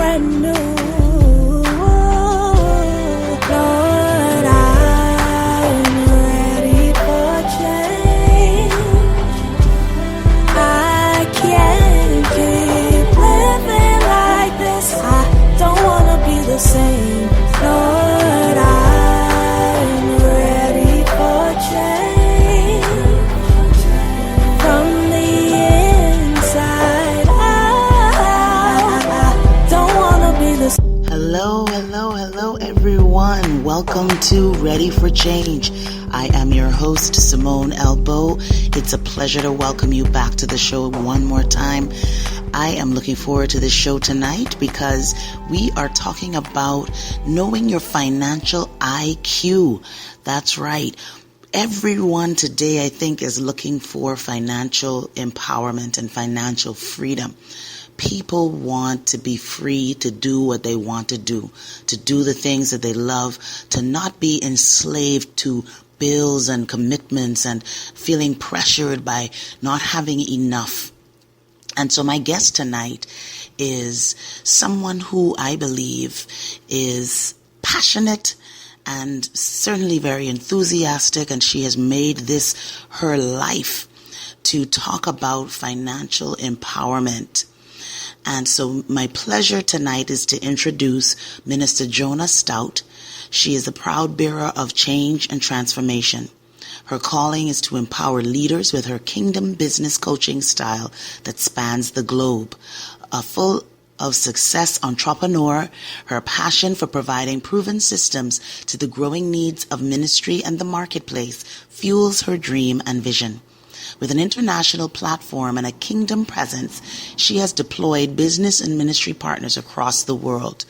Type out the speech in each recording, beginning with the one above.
brand new. Lord, I'm ready for change. I can't keep living like this. I don't wanna be the same. Lord, I'm ready for change. From the inside out, I don't wanna be the same. Hello, everyone. Welcome to Ready for Change. I am your host, Simone Elbow. It's a pleasure to welcome you back to the show one more time. I am looking forward to this show tonight because we are talking about knowing your financial IQ. That's right. Everyone today, I think, is looking for financial empowerment and financial freedom. People want to be free to do what they want to do the things that they love, to not be enslaved to bills and commitments and feeling pressured by not having enough. And so my guest tonight is someone who I believe is passionate and certainly very enthusiastic, and she has made this her life to talk about financial empowerment. And so my pleasure tonight is to introduce Minister Jona-Stoute. She is the proud bearer of change and transformation. Her calling is to empower leaders with her kingdom business coaching style that spans the globe. A full of success entrepreneur, her passion for providing proven systems to the growing needs of ministry and the marketplace fuels her dream and vision. With an international platform and a kingdom presence, she has deployed business and ministry partners across the world.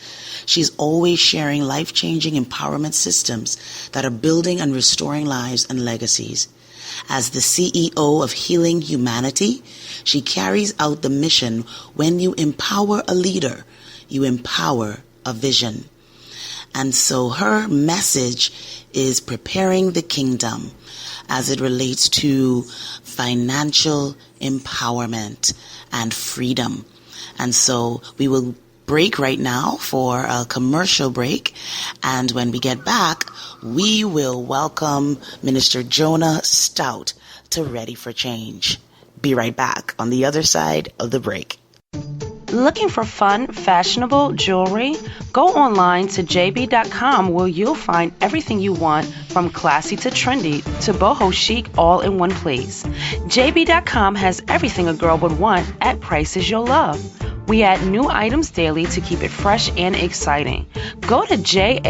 She's always sharing life-changing empowerment systems that are building and restoring lives and legacies. As the CEO of Healing Humanity, she carries out the mission: when you empower a leader, you empower a vision. And so her message is preparing the kingdom as it relates to financial empowerment and freedom. And so we will break right now for a commercial break. And when we get back, we will welcome Minister Jona-Stoute to Ready for Change. Be right back on the other side of the break. Looking for fun, fashionable jewelry? Go online to jb.com where you'll find everything you want, from classy to trendy to boho chic, all in one place. jb.com has everything a girl would want at prices you'll love. We add new items daily to keep it fresh and exciting. Go to jaebee.com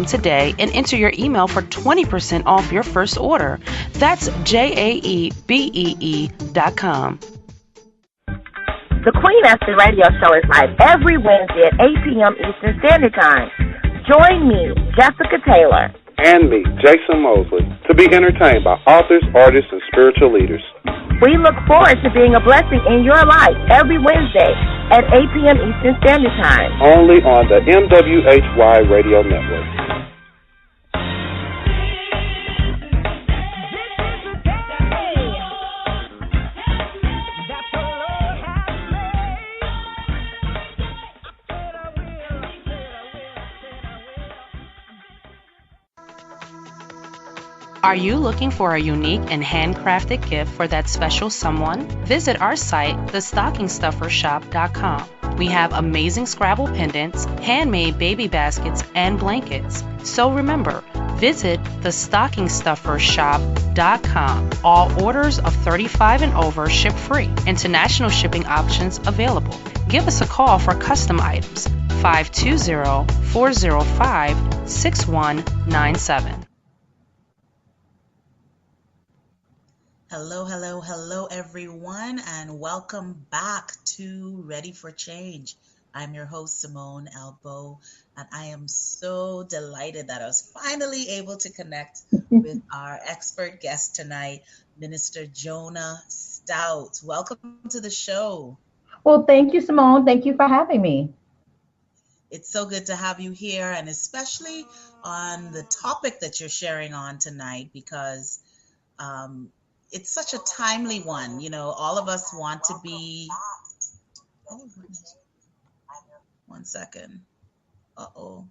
today and enter your email for 20% off your first order. That's jaebee.com. The Queen Esther Radio Show is live every Wednesday at 8 p.m. Eastern Standard Time. Join me, Jessica Taylor, and me, Jason Mosley, to be entertained by authors, artists, and spiritual leaders. We look forward to being a blessing in your life every Wednesday at 8 p.m. Eastern Standard Time. Only on the MWHY Radio Network. Are you looking for a unique and handcrafted gift for that special someone? Visit our site, thestockingstuffershop.com. We have amazing Scrabble pendants, handmade baby baskets, and blankets. So remember, visit thestockingstuffershop.com. All orders of $35 and over ship free. International shipping options available. Give us a call for custom items. 520-405-6197. Hello, everyone, and welcome back to Ready for Change. I'm your host, Simone Elbow, and I am so delighted that I was finally able to connect with our expert guest tonight, Minister Jona-Stoute. Welcome to the show. Well, thank you, Simone. Thank you for having me. It's so good to have you here, and especially on the topic that you're sharing on tonight, because it's such a timely one. You know, all of us want to be, oh goodness, 1 second. Uh-oh.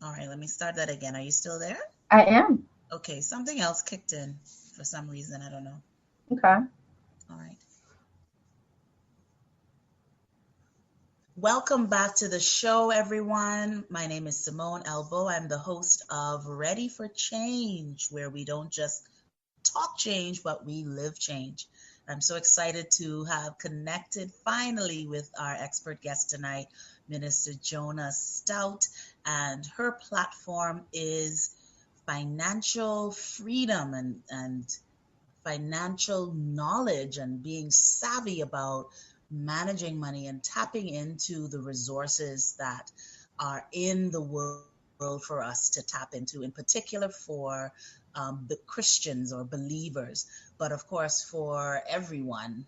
All right, let me start that again. Are you still there? I am. Okay, something else kicked in for some reason. I don't know. Okay. All right. Welcome back to the show, everyone. My name is Simone Elbow. I'm the host of Ready for Change, where we don't just talk change, but we live change. I'm so excited to have connected finally with our expert guest tonight, Minister jona-stoute, and her platform is financial freedom and financial knowledge and being savvy about managing money and tapping into the resources that are in the world for us to tap into, in particular for the Christians or believers, but of course for everyone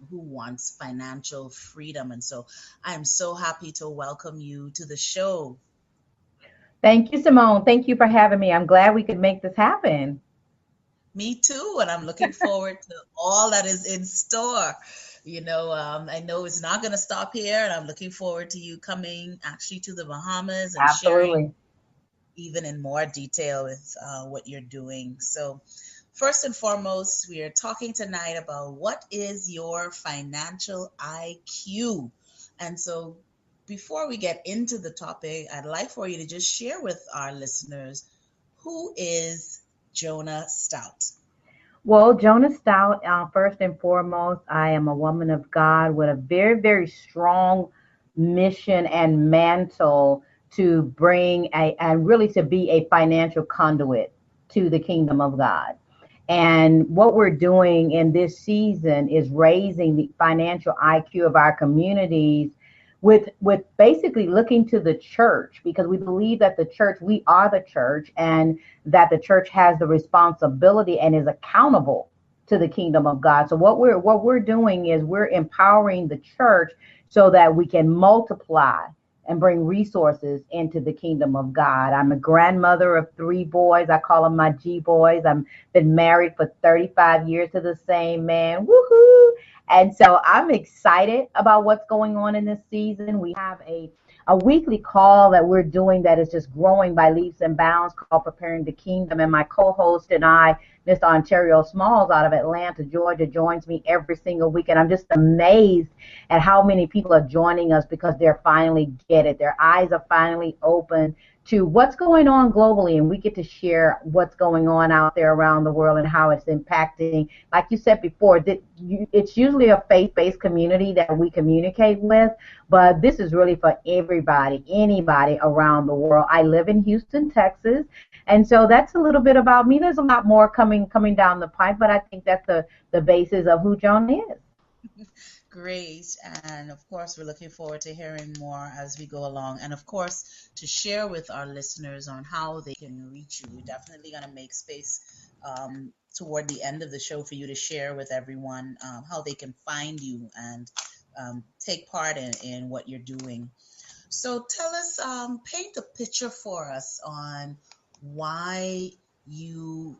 who wants financial freedom. And so I am so happy to welcome you to the show. Thank you, Simone. Thank you for having me. I'm glad we could make this happen. Me too, and I'm looking forward to all that is in store. I know it's not going to stop here, and I'm looking forward to you coming actually to the Bahamas and sharing Absolutely. even in more detail with what you're doing. So, first and foremost, we are talking tonight about what is your financial IQ. And so, before we get into the topic, I'd like for you to just share with our listeners who is jona-stoute. Well, jona-stoute, first and foremost, I am a woman of God with a very, very strong mission and mantle to bring and really to be a financial conduit to the kingdom of God. And what we're doing in this season is raising the financial IQ of our communities with basically looking to the church, because we believe that the church, we are the church, and that the church has the responsibility and is accountable to the kingdom of God. So what we're doing is we're empowering the church so that we can multiply and bring resources into the kingdom of God. I'm a grandmother of 3 boys. I call them my G boys. I've been married for 35 years to the same man. Woohoo! And so I'm excited about what's going on in this season. We have a weekly call that we're doing that is just growing by leaps and bounds, called Preparing the Kingdom. And my co-host and I, Mr. Ontario Smalls out of Atlanta, Georgia, joins me every single week. And I'm just amazed at how many people are joining us because they're finally get it. Their eyes are finally open to what's going on globally, and we get to share what's going on out there around the world and how it's impacting. Like you said before, it's usually a faith-based community that we communicate with, but this is really for everybody, anybody around the world. I live in Houston, Texas, and so that's a little bit about me. There's a lot more coming down the pipe, but I think that's the basis of who Joan is. Great. And of course, we're looking forward to hearing more as we go along. And of course, to share with our listeners on how they can reach you. We're definitely going to make space toward the end of the show for you to share with everyone how they can find you and take part in what you're doing. So tell us, paint a picture for us on why you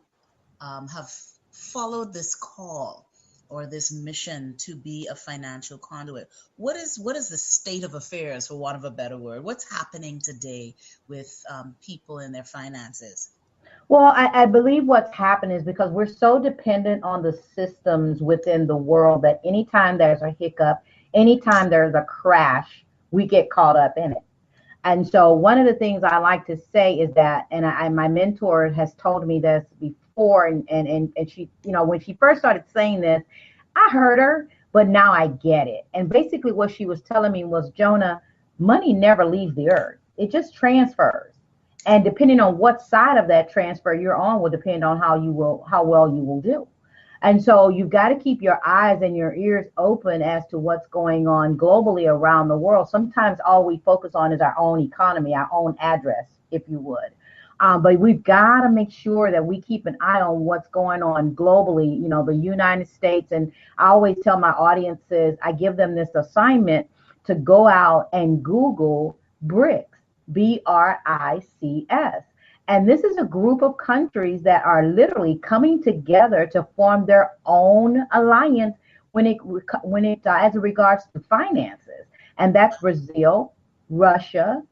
have followed this call or this mission to be a financial conduit. What is the state of affairs, for want of a better word? What's happening today with people and their finances? Well, I believe what's happened is because we're so dependent on the systems within the world that anytime there's a hiccup, anytime there's a crash, we get caught up in it. And so one of the things I like to say is that, and my mentor has told me this before, and she, when she first started saying this, I heard her, but now I get it. And basically what she was telling me was, Jonah, money never leaves the earth. It just transfers. And depending on what side of that transfer you're on will depend on how well you will do. And so you've got to keep your eyes and your ears open as to what's going on globally around the world. Sometimes all we focus on is our own economy, our own address, if you would. But we've got to make sure that we keep an eye on what's going on globally, the United States. And I always tell my audiences, I give them this assignment to go out and Google BRICS, BRICS. And this is a group of countries that are literally coming together to form their own alliance when it as it regards to finances. And that's Brazil, Russia,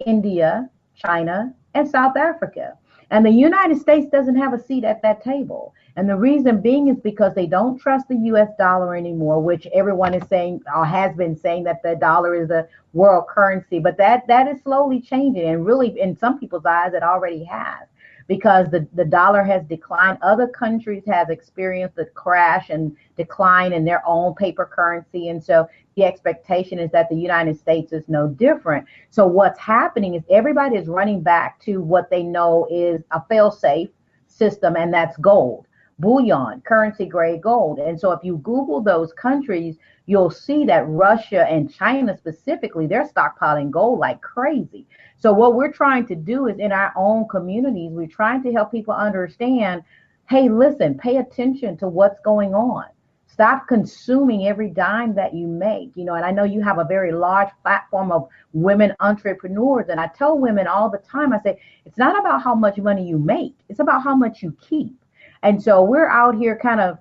India, China, and South Africa. And the United States doesn't have a seat at that table. And the reason being is because they don't trust the US dollar anymore, which everyone is saying or has been saying that the dollar is a world currency. But that is slowly changing. And really, in some people's eyes, it already has, because the dollar has declined. Other countries have experienced a crash and decline in their own paper currency. And so the expectation is that the United States is no different. So what's happening is everybody is running back to what they know is a fail-safe system, and that's gold, bullion, currency grade gold. And so if you Google those countries, you'll see that Russia and China specifically, they're stockpiling gold like crazy. So what we're trying to do is in our own communities, we're trying to help people understand, hey, listen, pay attention to what's going on. Stop consuming every dime that you make. And I know you have a very large platform of women entrepreneurs. And I tell women all the time, I say, it's not about how much money you make. It's about how much you keep. And so we're out here kind of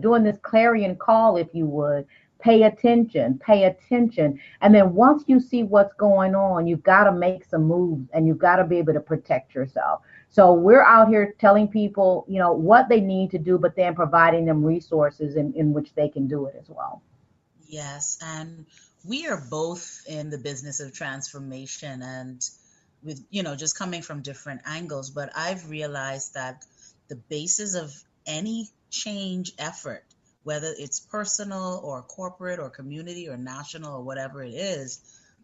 doing this clarion call, if you would. Pay attention, pay attention. And then once you see what's going on, you've got to make some moves and you've got to be able to protect yourself. So we're out here telling people, what they need to do, but then providing them resources in which they can do it as well. Yes, and we are both in the business of transformation and with, just coming from different angles, but I've realized that the basis of any change effort, whether it's personal or corporate or community or national or whatever it is,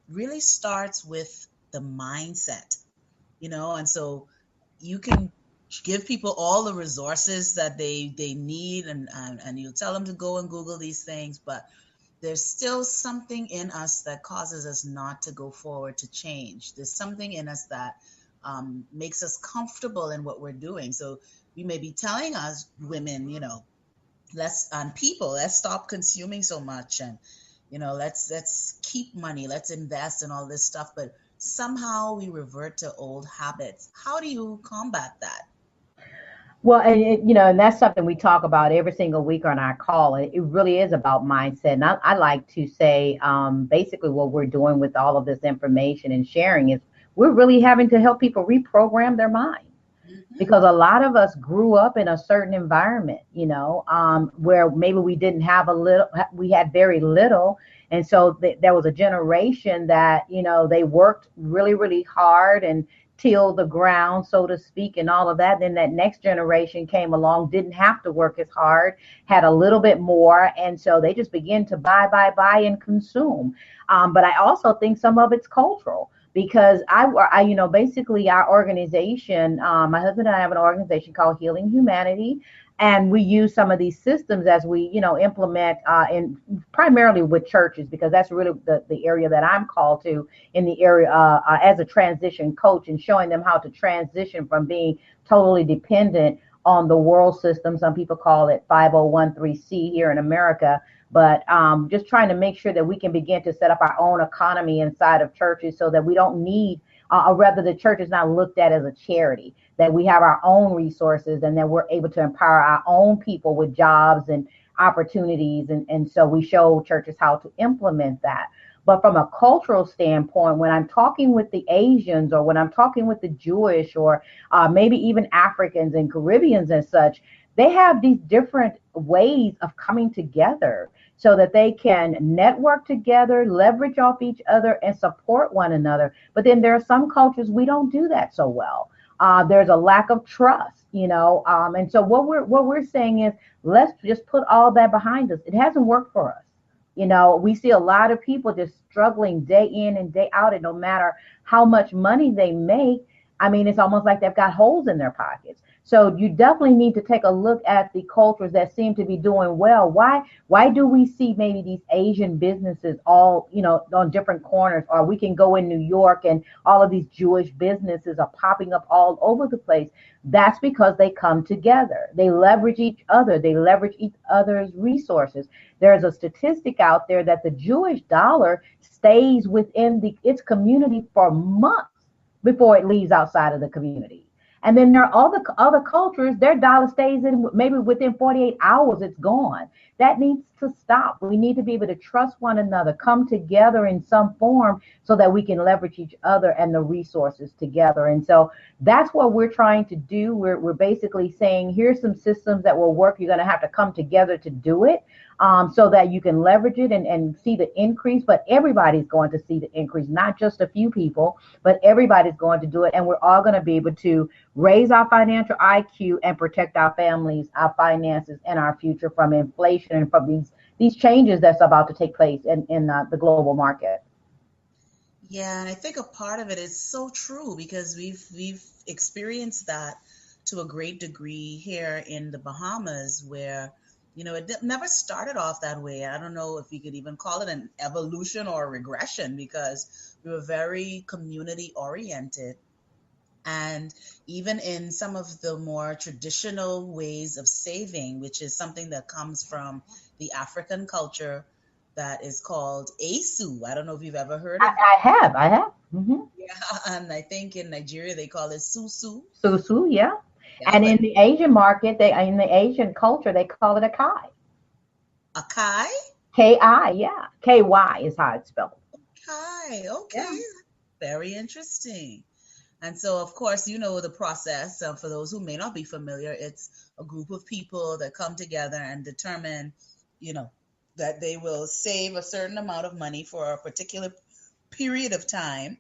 really starts with the mindset, and so you can give people all the resources that they need and you tell them to go and Google these things, but there's still something in us that causes us not to go forward to change. There's something in us that makes us comfortable in what we're doing. So we may be telling us women, let's stop consuming so much, and let's keep money, let's invest in all this stuff, but somehow we revert to old habits. How do you combat that? Well, and that's something we talk about every single week on our call. It really is about mindset. And I like to say, basically what we're doing with all of this information and sharing is we're really having to help people reprogram their mind. Because a lot of us grew up in a certain environment, where maybe we didn't have we had very little. And so there was a generation that, they worked really, really hard and tilled the ground, so to speak, and all of that. Then that next generation came along, didn't have to work as hard, had a little bit more. And so they just begin to buy and consume. But I also think some of it's cultural. Because basically our organization, my husband and I have an organization called Healing Humanity, and we use some of these systems as we, implement in primarily with churches, because that's really the area that I'm called to in the area as a transition coach, and showing them how to transition from being totally dependent on the world system. Some people call it 5013C here in America. But just trying to make sure that we can begin to set up our own economy inside of churches so that we don't need, or rather the church is not looked at as a charity, that we have our own resources and that we're able to empower our own people with jobs and opportunities. And so we show churches how to implement that. But from a cultural standpoint, when I'm talking with the Asians or when I'm talking with the Jewish or maybe even Africans and Caribbeans and such, they have these different ways of coming together so that they can network together, leverage off each other, and support one another. But then there are some cultures we don't do that so well. There's a lack of trust, and so what we're saying is let's just put all that behind us. It hasn't worked for us. We see a lot of people just struggling day in and day out, and no matter how much money they make, I mean, it's almost like they've got holes in their pockets. So you definitely need to take a look at the cultures that seem to be doing well. Why do we see maybe these Asian businesses all, on different corners, or we can go in New York and all of these Jewish businesses are popping up all over the place? That's because they come together. They leverage each other. They leverage each other's resources. There's a statistic out there that the Jewish dollar stays within its community for months. before it leaves outside of the community. And then there are other cultures, their dollar stays in maybe within 48 hours, it's gone. That needs to stop. We need to be able to trust one another, come together in some form so that we can leverage each other and the resources together. And so that's what we're trying to do. We're basically saying, here's some systems that will work. You're going to have to come together to do it, so that you can leverage it and see the increase. But everybody's going to see the increase, not just a few people, but everybody's going to do it. And we're all going to be able to raise our financial IQ and protect our families, our finances, and our future from inflation and from these changes that's about to take place in the global market. Yeah, and I think a part of it is so true because we've experienced that to a great degree here in the Bahamas, where it never started off that way. I don't know if we could even call it an evolution or a regression because we were very community oriented. And even in some of the more traditional ways of saving, which is something that comes from the African culture that is called ASU. I don't know if you've ever heard of it. I have. Yeah, and I think in Nigeria they call it susu. Susu, yeah. Yeah, And in but the Asian market, in the Asian culture, they call it a kai. Akai? Ki, yeah. KY is how it's spelled. Kai, Yeah. okay. Very interesting. And so, of course, you know the process. For those who may not be familiar, it's a group of people that come together and determine, you know, that they will save a certain amount of money for a particular period of time.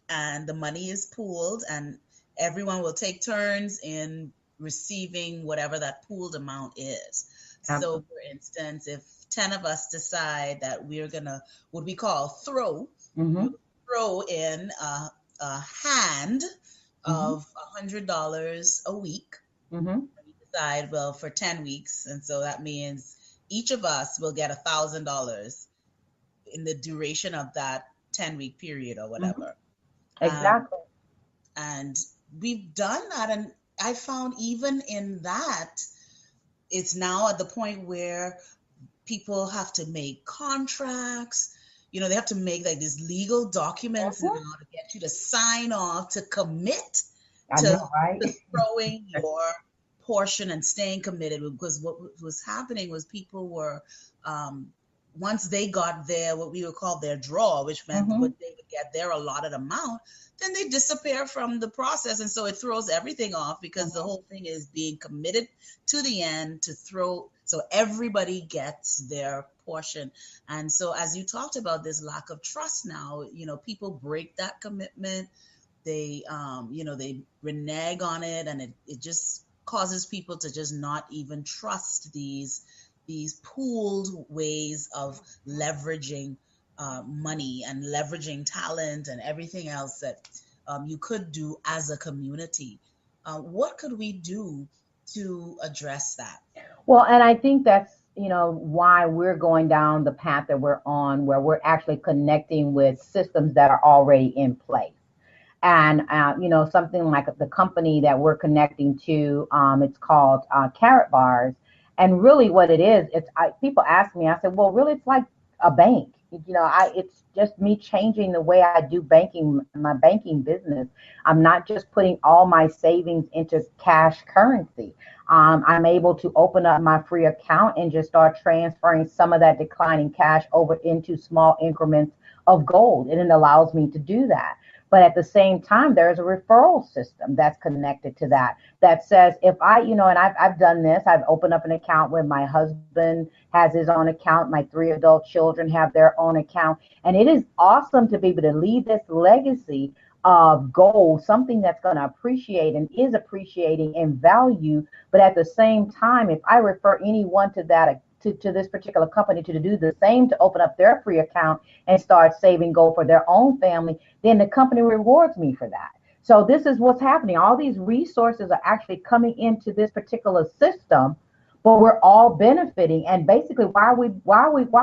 And the money is pooled, and everyone will take turns in receiving whatever that pooled amount is. So, Absolutely. for instance, if 10 of us decide that we're going to, what we call throw, we Hmm. will throw in a hand Hmm. of $100 a week. Hmm. We decide, well, for 10 weeks. And so that means each of us will get $1,000 in the duration of that 10-week period or Hmm. whatever. Um, Exactly. and we've done that. And I found even in that, it's now at the point where people have to make contracts. They have to make like these legal documents now Mhm. to get you to sign off to commit I to, know, right? to throwing your portion and staying committed. Because what was happening was people were, um, once they got their, what we would call their draw, which meant Hmm. what they would get their allotted amount, then they disappear from the process. And so it throws everything off because the whole thing is being committed to the end to throw, so everybody gets their portion. And so as you talked about this lack of trust now, people break that commitment. They renege on it, and it just causes people to just not even trust these pooled ways of leveraging money and leveraging talent and everything else that you could do as a community. What could we do to address that? Well, and I think that's, why we're going down the path that we're on, where we're actually connecting with systems that are already in place. And something like the company that we're connecting to, it's called Carrot Bars. And really what it is, people ask me, I said, well, really it's like a bank. It's just me changing the way I do banking, my banking business. I'm not just putting all my savings into cash currency. I'm able to open up my free account and just start transferring some of that declining cash over into small increments of gold, and it allows me to do that. But at the same time, there's a referral system that's connected to that says, if and I've done this, I've opened up an account where my husband has his own account, my 3 adult children have their own account. And it is awesome to be able to leave this legacy of gold, something that's going to appreciate and is appreciating in value. But at the same time, if I refer anyone to that, to this particular company to do the same, to open up their free account and start saving gold for their own family, then the company rewards me for that. So this is what's happening. All these resources are actually coming into this particular system, but we're all benefiting. And basically, why are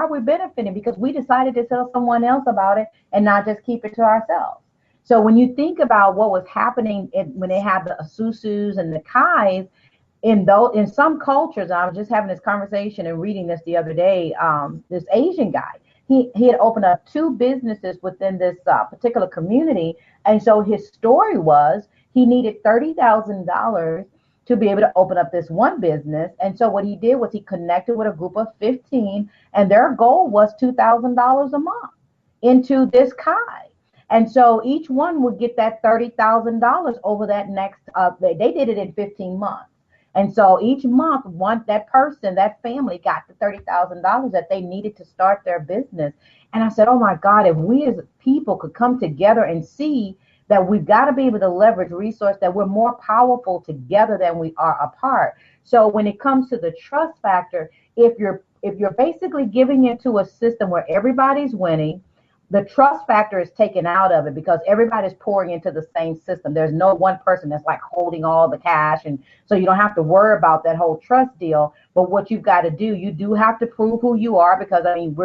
we benefiting? Because we decided to tell someone else about it and not just keep it to ourselves. So when you think about what was happening when they had the Asusus and the Kais, in some cultures, I was just having this conversation and reading this the other day. This Asian guy, he had opened up 2 businesses within this particular community. And so his story was he needed $30,000 to be able to open up this one business. And so what he did was he connected with a group of 15, and their goal was $2,000 a month into this Kai. And so each one would get that $30,000 over that next, they did it in 15 months. And so each month, that person, that family got the $30,000 that they needed to start their business. And I said, oh my God, if we as people could come together and see that we've got to be able to leverage resource, that we're more powerful together than we are apart. So when it comes to the trust factor, if you're basically giving into a system where everybody's winning, the trust factor is taken out of it because everybody's pouring into the same system. There's no one person that's like holding all the cash. And so you don't have to worry about that whole trust deal. But what you've got to do, you do have to prove who you are, because I mean,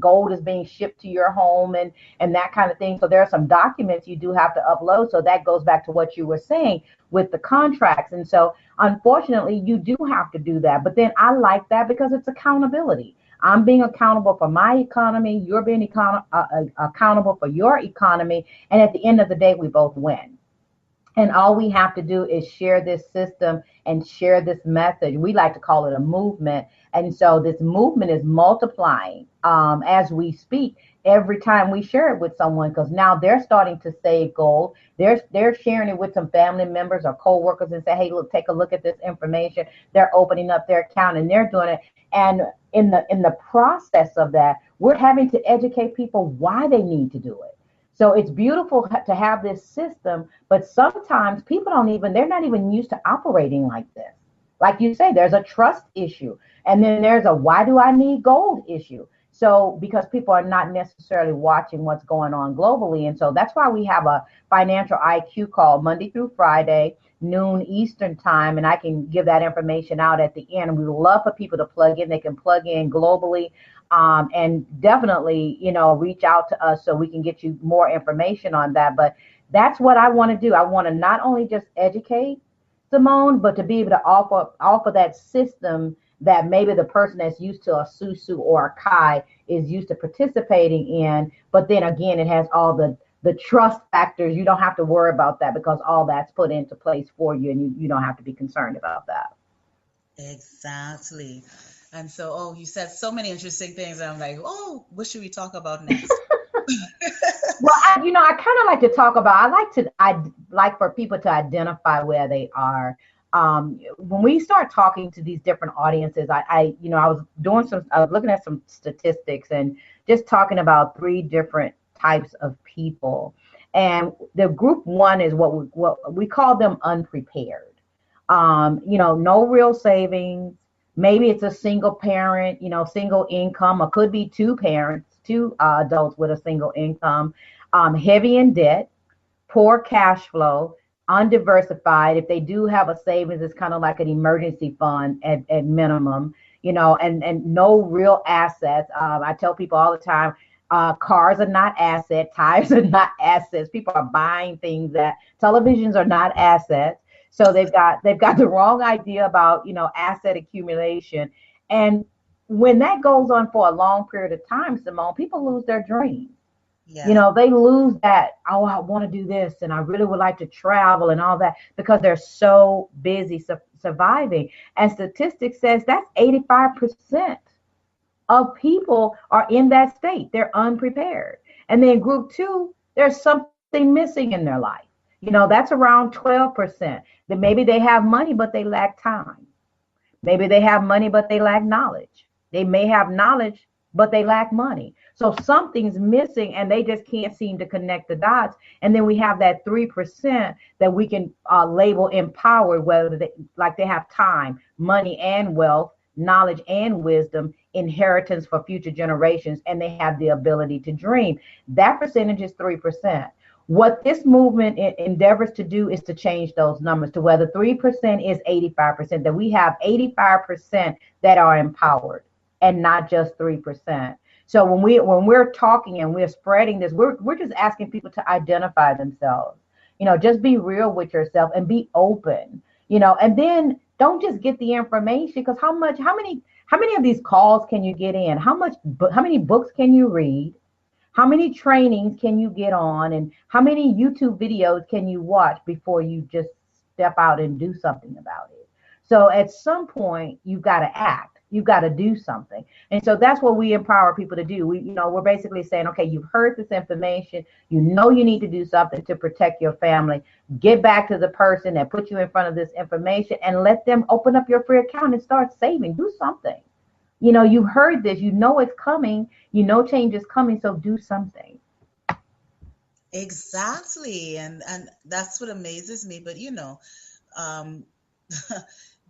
gold is being shipped to your home and that kind of thing. So there are some documents you do have to upload. So that goes back to what you were saying with the contracts. And so unfortunately, you do have to do that. But then I like that because it's accountability. I'm being accountable for my economy. You're being accountable for your economy. And at the end of the day, we both win. And all we have to do is share this system and share this message. We like to call it a movement. And so this movement is multiplying as we speak every time we share it with someone, because now they're starting to save gold. They're sharing it with some family members or co-workers and say, hey, look, take a look at this information. They're opening up their account and they're doing it. And in the process of that, we're having to educate people why they need to do it. So it's beautiful to have this system, but sometimes people they're not even used to operating like this. Like you say, there's a trust issue, and then there's a why do I need gold issue. So because people are not necessarily watching what's going on globally. And so that's why we have a financial IQ call Monday through Friday, noon Eastern time, and I can give that information out at the end. And we would love for people to plug in. They can plug in globally, and definitely, reach out to us so we can get you more information on that. But that's what I want to do. I want to not only just educate, Simone, but to be able to offer that system that maybe the person that's used to a susu or a kai is used to participating in. But then again, it has all the trust factors. You don't have to worry about that because all that's put into place for you, and you don't have to be concerned about that. Exactly. And so, you said so many interesting things. And I'm like, what should we talk about next? Well, I kind of like to talk about, I like for people to identify where they are. When we start talking to these different audiences, I was looking at some statistics and just talking about 3 different types of people. And the group one is what we call them unprepared. No real savings. Maybe it's a single parent, single income, or could be 2 parents, 2 adults with a single income, heavy in debt, poor cash flow, undiversified. If they do have a savings, it's kind of like an emergency fund at minimum, and no real assets. I tell people all the time, cars are not assets, tires are not assets. People are buying things televisions are not assets. So they've got the wrong idea about, asset accumulation. And when that goes on for a long period of time, Simone, people lose their dreams. Yeah. They lose that, I want to do this and I really would like to travel and all that because they're so busy surviving. And statistics says that's 85% of people are in that state. They're unprepared. And then group 2, there's something missing in their life. That's around 12%. Then maybe they have money, but they lack time. Maybe they have money, but they lack knowledge. They may have knowledge, but they lack money. So something's missing and they just can't seem to connect the dots. And then we have that 3% that we can label empowered, whether they have time, money and wealth, knowledge and wisdom, inheritance for future generations, and they have the ability to dream. That percentage is 3%. What this movement endeavors to do is to change those numbers to whether 3% is 85%, that we have 85% that are empowered and not just 3%. So when we're talking and we're spreading this, we're just asking people to identify themselves. Just be real with yourself and be open. And then don't just get the information, because how How many of these calls can you get in? How many books can you read? How many trainings can you get on? And how many YouTube videos can you watch before you just step out and do something about it? So at some point, you've got to act. You've got to do something. And so that's what we empower people to do. We're basically saying, okay, you've heard this information. You know you need to do something to protect your family. Get back to the person that put you in front of this information and let them open up your free account and start saving. Do something. You heard this, it's coming, change is coming, so do something. Exactly. And that's what amazes me. But um,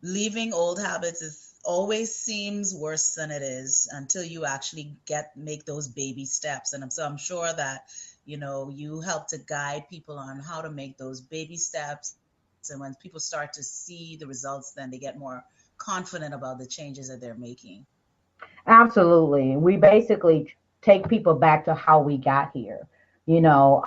leaving old habits is always seems worse than it is until you actually make those baby steps. And so I'm sure that you help to guide people on how to make those baby steps. And when people start to see the results, then they get more confident about the changes that they're making. Absolutely. We basically take people back to how we got here. You know,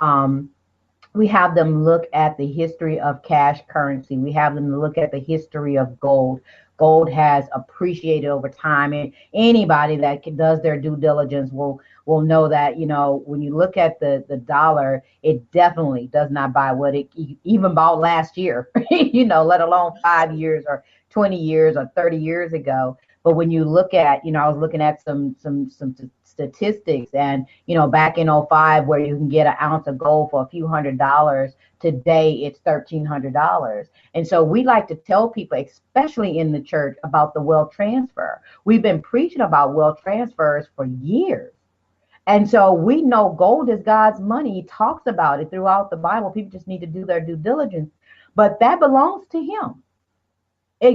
we have them look at the history of cash currency. We have them look at the history of gold. Gold has appreciated over time, and anybody that does their due diligence will know that when you look at the dollar, it definitely does not buy what it even bought last year. Let alone 5 years or 20 years or 30 years ago. But when you look at, I was looking at some statistics, and back in '05, where you can get an ounce of gold for a few $100s, today it's $1,300. And so we like to tell people, especially in the church, about the wealth transfer. We've been preaching about wealth transfers for years. And so we know gold is God's money. He talks about it throughout the Bible. People just need to do their due diligence. But that belongs to him.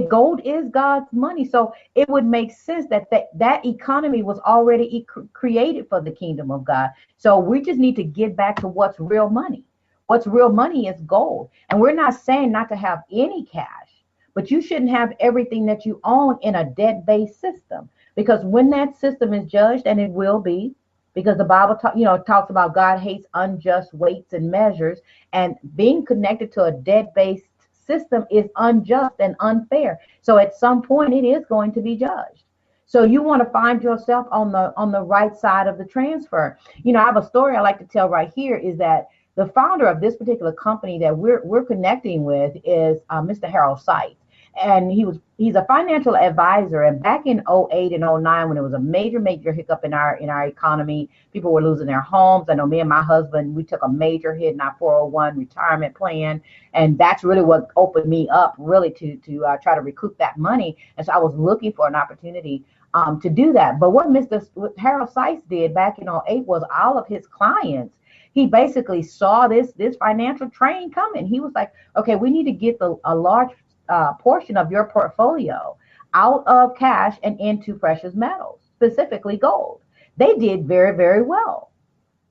Gold is God's money. So it would make sense that economy was already created for the kingdom of God. So we just need to get back to what's real money. What's real money is gold. And we're not saying not to have any cash, but you shouldn't have everything that you own in a debt-based system. Because when that system is judged, and it will be, because the Bible talks about God hates unjust weights and measures, and being connected to a debt-based system is unjust and unfair. So at some point it is going to be judged. So you want to find yourself on the right side of the transfer. I have a story I like to tell right here, is that the founder of this particular company that we're connecting with is Mr. Harold Seitz. And he's a financial advisor. And back in '08 and '09, when it was a major hiccup in our economy, people were losing their homes. I know me and my husband, we took a major hit in our 401 retirement plan, and that's really what opened me up really to try to recoup that money. And so I was looking for an opportunity to do that. But what Harold Seitz did back in '08 was all of his clients, he basically saw this financial train coming. He was like, okay, we need to get a large portion of your portfolio out of cash and into precious metals, specifically gold. They did very, very well.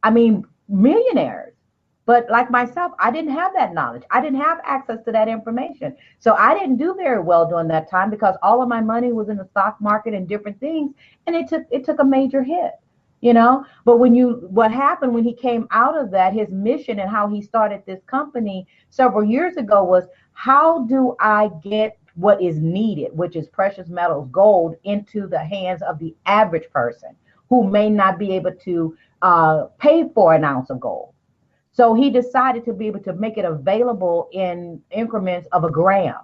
I mean, millionaires. But like myself, I didn't have that knowledge. I didn't have access to that information. So I didn't do very well during that time, because all of my money was in the stock market and different things. And it took a major hit. But what happened when he came out of that, his mission and how he started this company several years ago was, how do I get what is needed, which is precious metals, gold, into the hands of the average person who may not be able to pay for an ounce of gold? So he decided to be able to make it available in increments of a gram,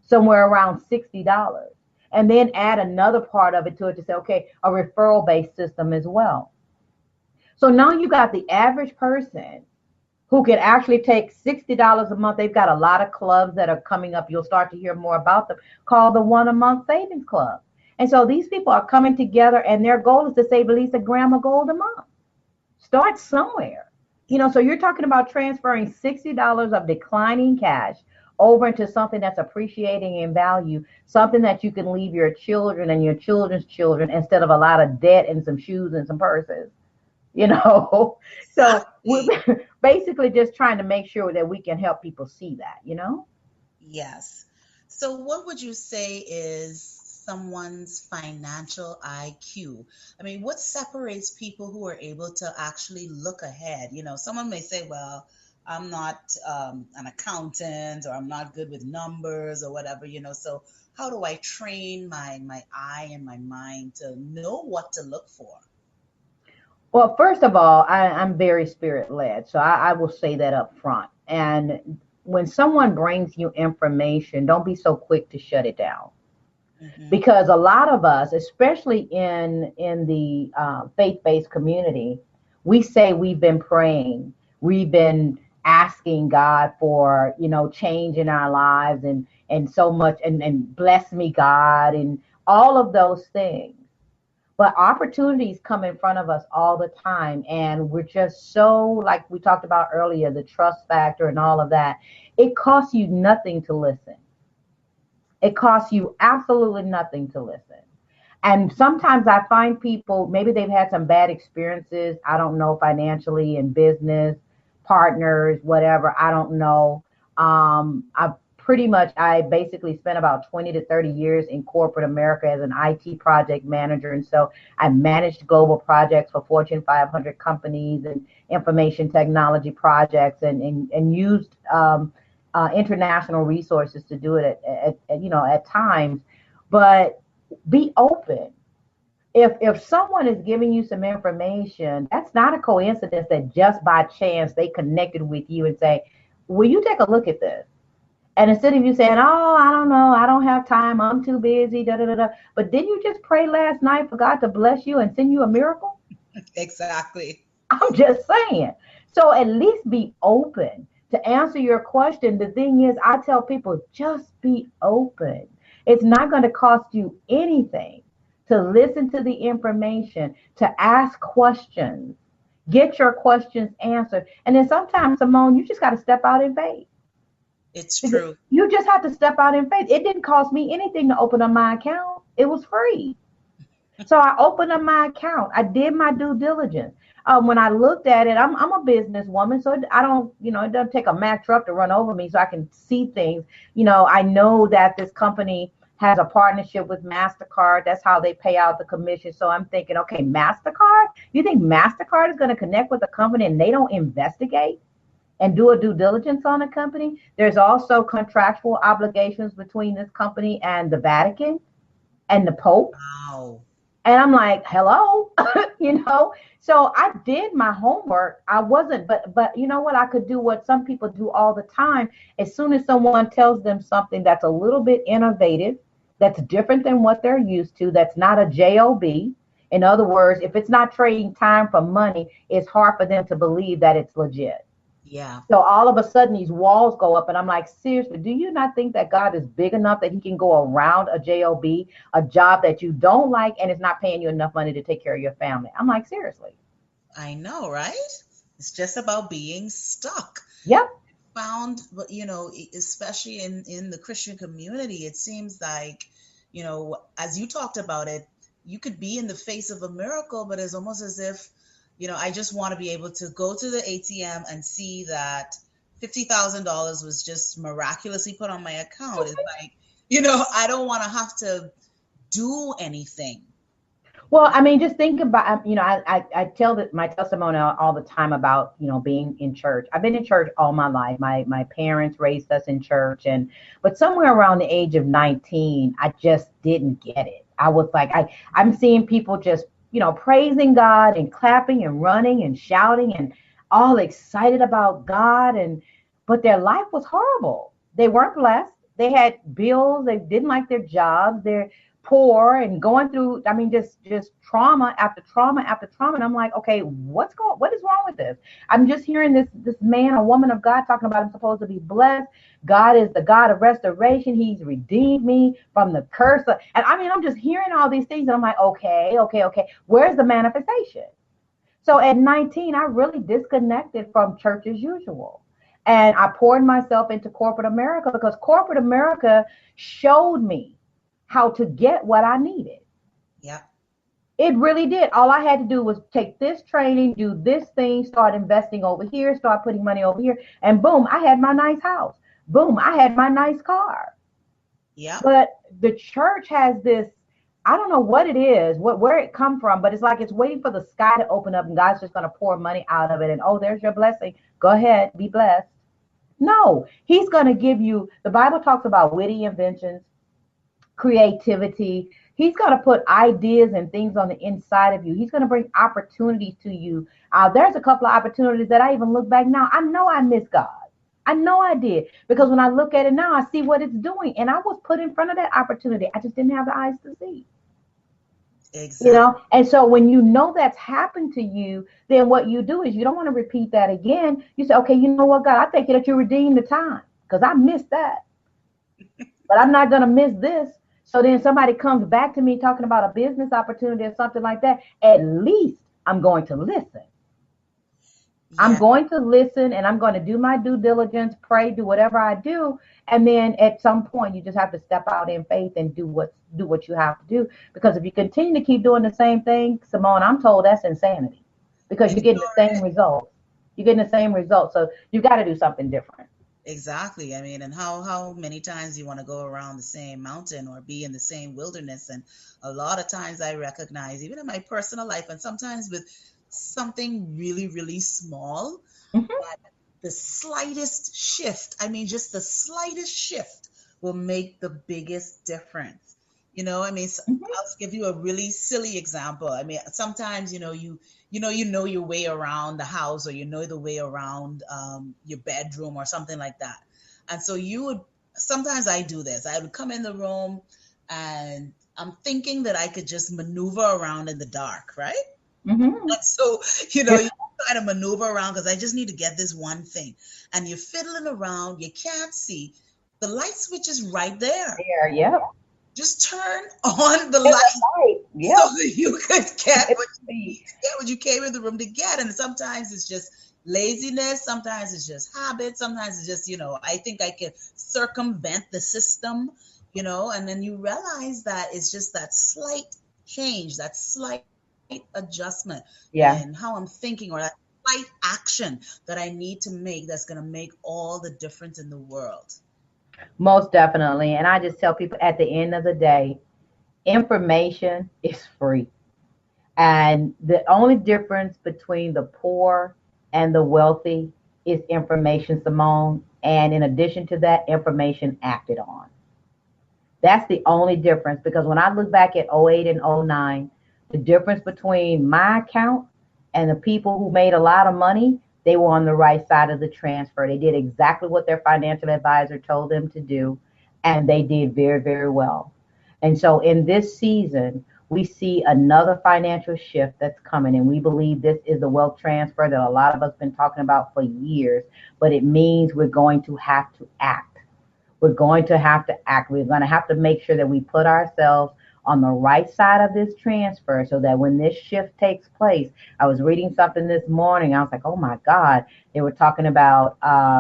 somewhere around $60. And then add another part of it to it to say, okay, a referral based system as well. So now you got the average person who can actually take $60 a month. They've got a lot of clubs that are coming up. You'll start to hear more about them, called the One a Month Savings Club. And so these people are coming together, and their goal is to save at least a gram of gold a month. Start somewhere. So you're talking about transferring $60 of declining cash over into something that's appreciating in value, something that you can leave your children and your children's children, instead of a lot of debt and some shoes and some purses. So we're basically just trying to make sure that we can help people see that. Yes. So what would you say is someone's financial IQ? I mean, what separates people who are able to actually look ahead? Someone may say, well, I'm not an accountant, or I'm not good with numbers or whatever, So how do I train my eye and my mind to know what to look for? Well, first of all, I'm very spirit led, so I will say that up front. And when someone brings you information, don't be so quick to shut it down, Hmm. because a lot of us, especially in the faith-based community, we say we've been praying, we've been asking God for change in our lives, and so much, and bless me God, and all of those things. But opportunities come in front of us all the time, and we're just so, like we talked about earlier, the trust factor and all of that. It costs you nothing to listen. It costs you absolutely nothing to listen. And sometimes I find people, maybe they've had some bad experiences, I don't know, financially, in business, partners, whatever, I don't know. I basically spent about 20 to 30 years in corporate America as an IT project manager. And so I managed global projects for Fortune 500 companies and information technology projects, and used international resources to do it at times. But be open. If someone is giving you some information, that's not a coincidence that just by chance they connected with you and say, will you take a look at this? And instead of you saying, oh, I don't know, I don't have time, I'm too busy, da da da da. But didn't you just pray last night for God to bless you and send you a miracle? Exactly. I'm just saying. So at least be open to answer your question. The thing is, I tell people, just be open. It's not going to cost you anything to listen to the information, to ask questions, get your questions answered. And then sometimes, Simone, you just got to step out in faith. It's true. You just have to step out in faith. It didn't cost me anything to open up my account. It was free. So I opened up my account. I did my due diligence. When I looked at it, I'm a businesswoman, so I don't, it doesn't take a Mack truck to run over me, so I can see things. I know that this company has a partnership with MasterCard. That's how they pay out the commission. So I'm thinking, okay, MasterCard? You think MasterCard is going to connect with a company and they don't investigate and do a due diligence on a company? There's also contractual obligations between this company and the Vatican and the Pope. Wow. And I'm like, hello, So I did my homework. I wasn't, but you know what? I could do what some people do all the time. As soon as someone tells them something that's a little bit innovative, that's different than what they're used to, that's not a job. In other words, if it's not trading time for money, it's hard for them to believe that it's legit. Yeah. So all of a sudden these walls go up, and I'm like, seriously, do you not think that God is big enough that he can go around a job, a job that you don't like and it's not paying you enough money to take care of your family? I'm like, seriously. I know, right? It's just about being stuck. Yep. Found, but especially in the Christian community, it seems like, as you talked about it, you could be in the face of a miracle, but it's almost as if, I just want to be able to go to the ATM and see that $50,000 was just miraculously put on my account. It's like, I don't want to have to do anything. Well, I mean, just think about, I tell my testimony all the time about, being in church. I've been in church all my life. My parents raised us in church, but somewhere around the age of 19, I just didn't get it. I was like, I'm seeing people just, praising God and clapping and running and shouting and all excited about God, but their life was horrible. They weren't blessed. They had bills. They didn't like their jobs. They're poor and going through, I mean, just trauma after trauma after trauma. And I'm like, okay, what is wrong with this? I'm just hearing this man or woman of God talking about I'm supposed to be blessed. God is the God of restoration. He's redeemed me from the curse. And I mean, I'm just hearing all these things, and I'm like, okay. Where's the manifestation? So at 19, I really disconnected from church as usual. And I poured myself into corporate America, because corporate America showed me how to get what I needed. Yeah. It really did. All I had to do was take this training, do this thing, start investing over here, start putting money over here, and boom, I had my nice house. Boom, I had my nice car. Yeah. But the church has this I don't know what it is, where it come from, but it's like it's waiting for the sky to open up and God's just going to pour money out of it. And oh, there's your blessing. Go ahead, be blessed. No, he's going to give you, the Bible talks about witty inventions, creativity. He's going to put ideas and things on the inside of you. He's going to bring opportunities to you. There's a couple of opportunities that I even look back now. I know I miss God. I know I did, because when I look at it now, I see what it's doing. And I was put in front of that opportunity. I just didn't have the eyes to see. Exactly. And so when you know that's happened to you, then what you do is you don't want to repeat that again. You say, okay, you know what, God, I thank you that you redeemed the time, because I missed that, but I'm not going to miss this. So then somebody comes back to me talking about a business opportunity or something like that. At least I'm going to listen. I'm Yeah. going to listen, and I'm going to do my due diligence, pray, do whatever I do. And then at some point you just have to step out in faith and do what you have to do. Because if you continue to keep doing the same thing, Simone, I'm told that's insanity, because you're It getting the sure same is. results. You're getting the same results. So you got to do something different. Exactly. I mean, and how many times you want to go around the same mountain or be in the same wilderness? And a lot of times I recognize, even in my personal life, and sometimes with something really, really small, Hmm. that the slightest shift, I mean, just the slightest shift will make the biggest difference. I mean, Hmm. I'll give you a really silly example. I mean, sometimes, you know your way around the house, or you know the way around your bedroom or something like that. And so sometimes I do this. I would come in the room and I'm thinking that I could just maneuver around in the dark, right? Hmm. So, you try to maneuver around because I just need to get this one thing. And you're fiddling around, you can't see. The light switch is right there. There, yep. Just turn on the There's light a light. so Yep. that you could get what you See. need to get, what you came in the room to get. And sometimes it's just laziness, sometimes it's just habit, sometimes it's just, I think I can circumvent the system, and then you realize that it's just that slight change, that slight adjustment Yeah. in how I'm thinking, or that slight action that I need to make that's going to make all the difference in the world. Most definitely. And I just tell people at the end of the day, information is free. And the only difference between the poor and the wealthy is information, Simone. And in addition to that, information acted on. That's the only difference, because when I look back at '08 and '09, the difference between my account and the people who made a lot of money, they were on the right side of the transfer. They did exactly what their financial advisor told them to do, and they did very, very well. And so in this season, we see another financial shift that's coming, and we believe this is the wealth transfer that a lot of us been talking about for years, but it means we're going to have to act. We're going to have to act. We're going to have to make sure that we put ourselves on the right side of this transfer, so that when this shift takes place. I was reading something this morning. I was like, oh my God. They were talking about,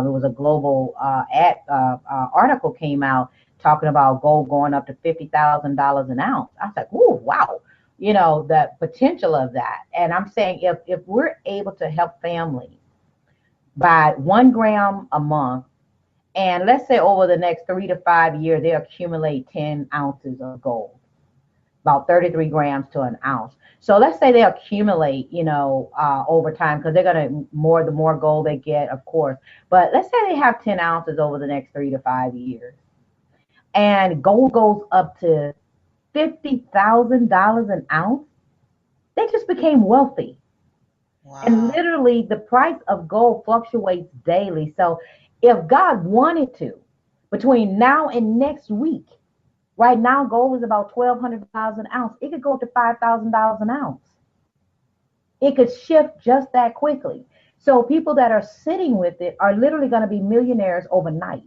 it was a global article came out talking about gold going up to $50,000 an ounce. I was like, oh, wow. The potential of that. And I'm saying, if we're able to help families by 1 gram a month, and let's say over the next 3 to 5 years, they accumulate 10 ounces of gold, about 33 grams to an ounce. So let's say they accumulate, over time, because they're going to the more gold they get, of course. But let's say they have 10 ounces over the next 3 to 5 years, and gold goes up to $50,000 an ounce. They just became wealthy. And Wow. literally, the price of gold fluctuates daily. So if God wanted to, between now and next week, right now gold is about $1,200 an ounce. It could go up to $5,000 an ounce. It could shift just that quickly. So people that are sitting with it are literally going to be millionaires overnight.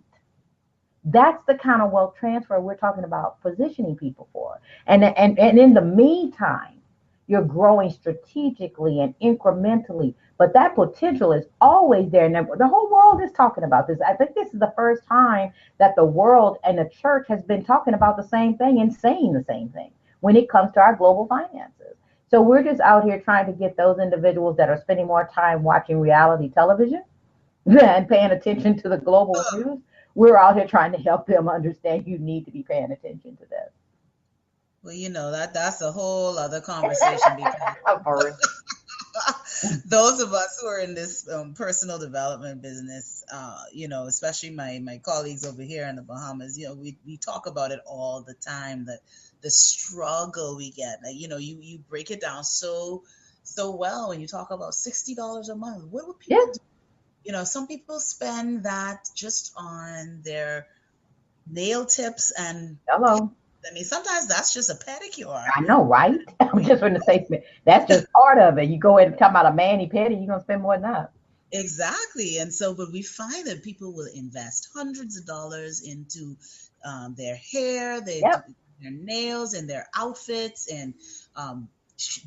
That's the kind of wealth transfer we're talking about positioning people for. And in the meantime, you're growing strategically and incrementally, but that potential is always there. And the whole world is talking about this. I think this is the first time that the world and the church has been talking about the same thing and saying the same thing when it comes to our global finances. So we're just out here trying to get those individuals that are spending more time watching reality television and paying attention to the global news. We're out here trying to help them understand you need to be paying attention to this. Well, that's a whole other conversation because those of us who are in this personal development business, especially my colleagues over here in the Bahamas, we talk about it all the time, the struggle we get. Like, you break it down so well when you talk about $60 a month. What would Yeah. people do? Some people spend that just on their nail tips and Hello. I mean, sometimes that's just a pedicure. I know, right? I'm just going to say that's just part of it. You go in and talk about a mani-pedi, you're going to spend more than that. Exactly. And so, but we find that people will invest hundreds of dollars into their hair, Yep. their nails, and their outfits, and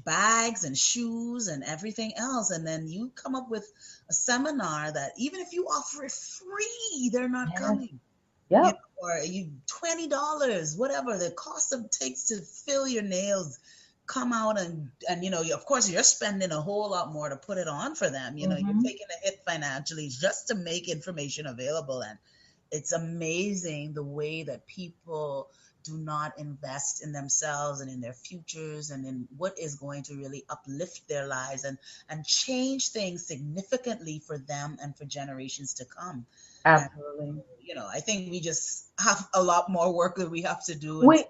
bags and shoes and everything else. And then you come up with a seminar that even if you offer it free, they're not Yeah. coming. Yep. Or you $20, whatever the cost of takes to fill your nails, come out and of course you're spending a whole lot more to put it on for them. You're taking a hit financially just to make information available, and it's amazing the way that people do not invest in themselves and in their futures and in what is going to really uplift their lives and change things significantly for them and for generations to come. Absolutely. And, I think we just have a lot more work that we have to do. We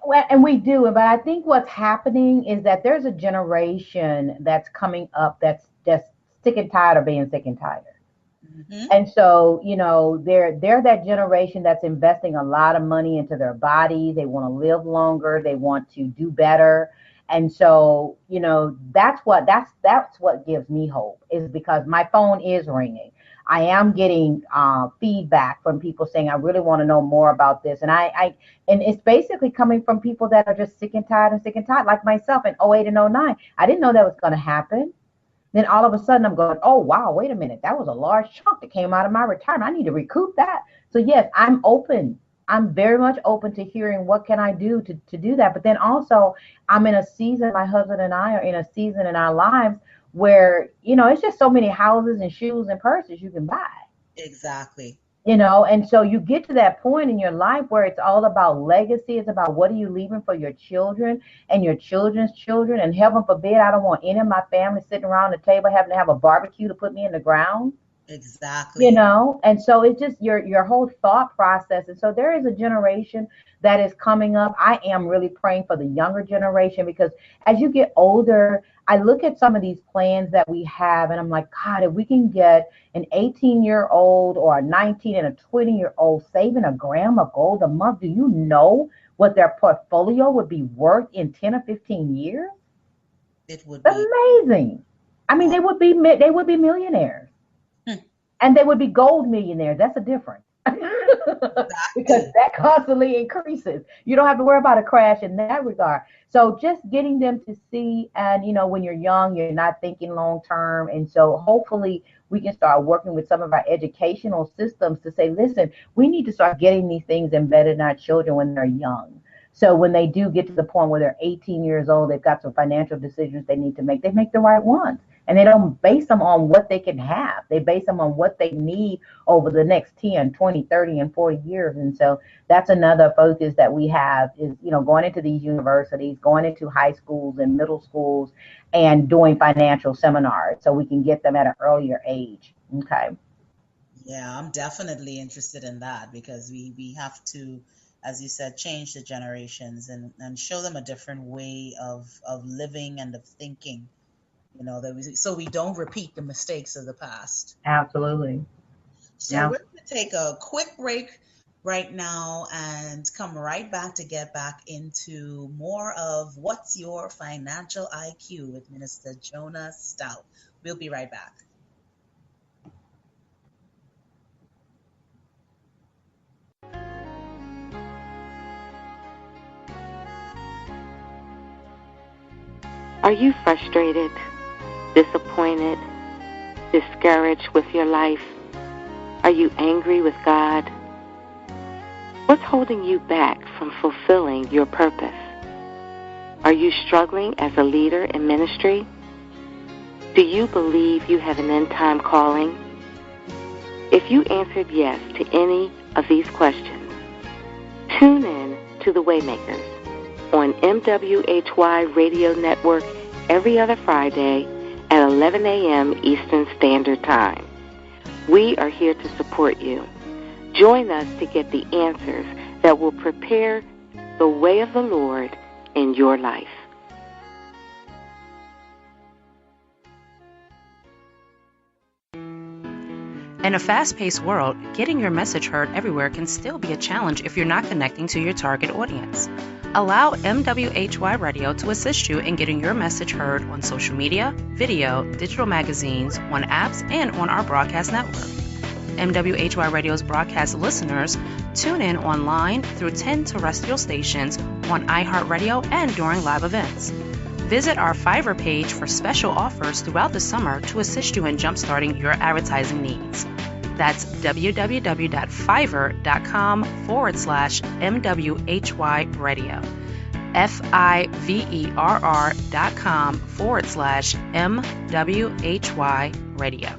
do, but I think what's happening is that there's a generation that's coming up that's just sick and tired of being sick and tired. Mm-hmm. And so, they're that generation that's investing a lot of money into their body. They want to live longer. They want to do better. And so, that's what gives me hope, is because my phone is ringing. I am getting feedback from people saying, I really want to know more about this. And it's basically coming from people that are just sick and tired, like myself in '08 and '09. I didn't know that was going to happen. Then all of a sudden I'm going, oh, wow, wait a minute. That was a large chunk that came out of my retirement. I need to recoup that. So yes, I'm open. I'm very much open to hearing what can I do to do that. But then also I'm in a season, my husband and I are in a season in our lives where, it's just so many houses and shoes and purses you can buy. Exactly. And so you get to that point in your life where it's all about legacy. It's about what are you leaving for your children and your children's children. And heaven forbid, I don't want any of my family sitting around the table having to have a barbecue to put me in the ground. Exactly. And so it's just your whole thought process. And so there is a generation that is coming up. I am really praying for the younger generation, because as you get older, I look at some of these plans that we have and I'm like, God, if we can get an 18-year-old or a 19 and a 20-year-old saving a gram of gold a month, do you know what their portfolio would be worth in 10 or 15 years? It would be amazing. I mean, they would be millionaires. And they would be gold millionaires. That's a difference. Because that constantly increases. You don't have to worry about a crash in that regard. So just getting them to see, and when you're young, you're not thinking long term. And so hopefully we can start working with some of our educational systems to say, listen, we need to start getting these things embedded in our children when they're young. So when they do get to the point where they're 18 years old, they've got some financial decisions they need to make. They make the right ones. And they don't base them on what they can have. They base them on what they need over the next 10, 20, 30, and 40 years. And so that's another focus that we have is, going into these universities, going into high schools and middle schools, and doing financial seminars so we can get them at an earlier age. Okay. Yeah, I'm definitely interested in that, because we have to, as you said, change the generations and show them a different way of living and of thinking. So we don't repeat the mistakes of the past. Absolutely. So we're going to take a quick break right now and come right back to get back into more of What's Your Financial IQ with Minister Jona-Stoute. We'll be right back. Are you frustrated, disappointed, discouraged with your life? Are you angry with God? What's holding you back from fulfilling your purpose? Are you struggling as a leader in ministry? Do you believe you have an end-time calling? If you answered yes to any of these questions, tune in to The Waymakers, on MWHY Radio Network every other Friday at 11 a.m. Eastern Standard Time. We are here to support you. Join us to get the answers that will prepare the way of the Lord in your life. In a fast-paced world, getting your message heard everywhere can still be a challenge if you're not connecting to your target audience. Allow MWHY Radio to assist you in getting your message heard on social media, video, digital magazines, on apps, and on our broadcast network. MWHY Radio's broadcast listeners tune in online through 10 terrestrial stations on iHeartRadio and during live events. Visit our Fiverr page for special offers throughout the summer to assist you in jumpstarting your advertising needs. That's www.fiverr.com/MWHY Radio. FIVER.com/MWHY Radio.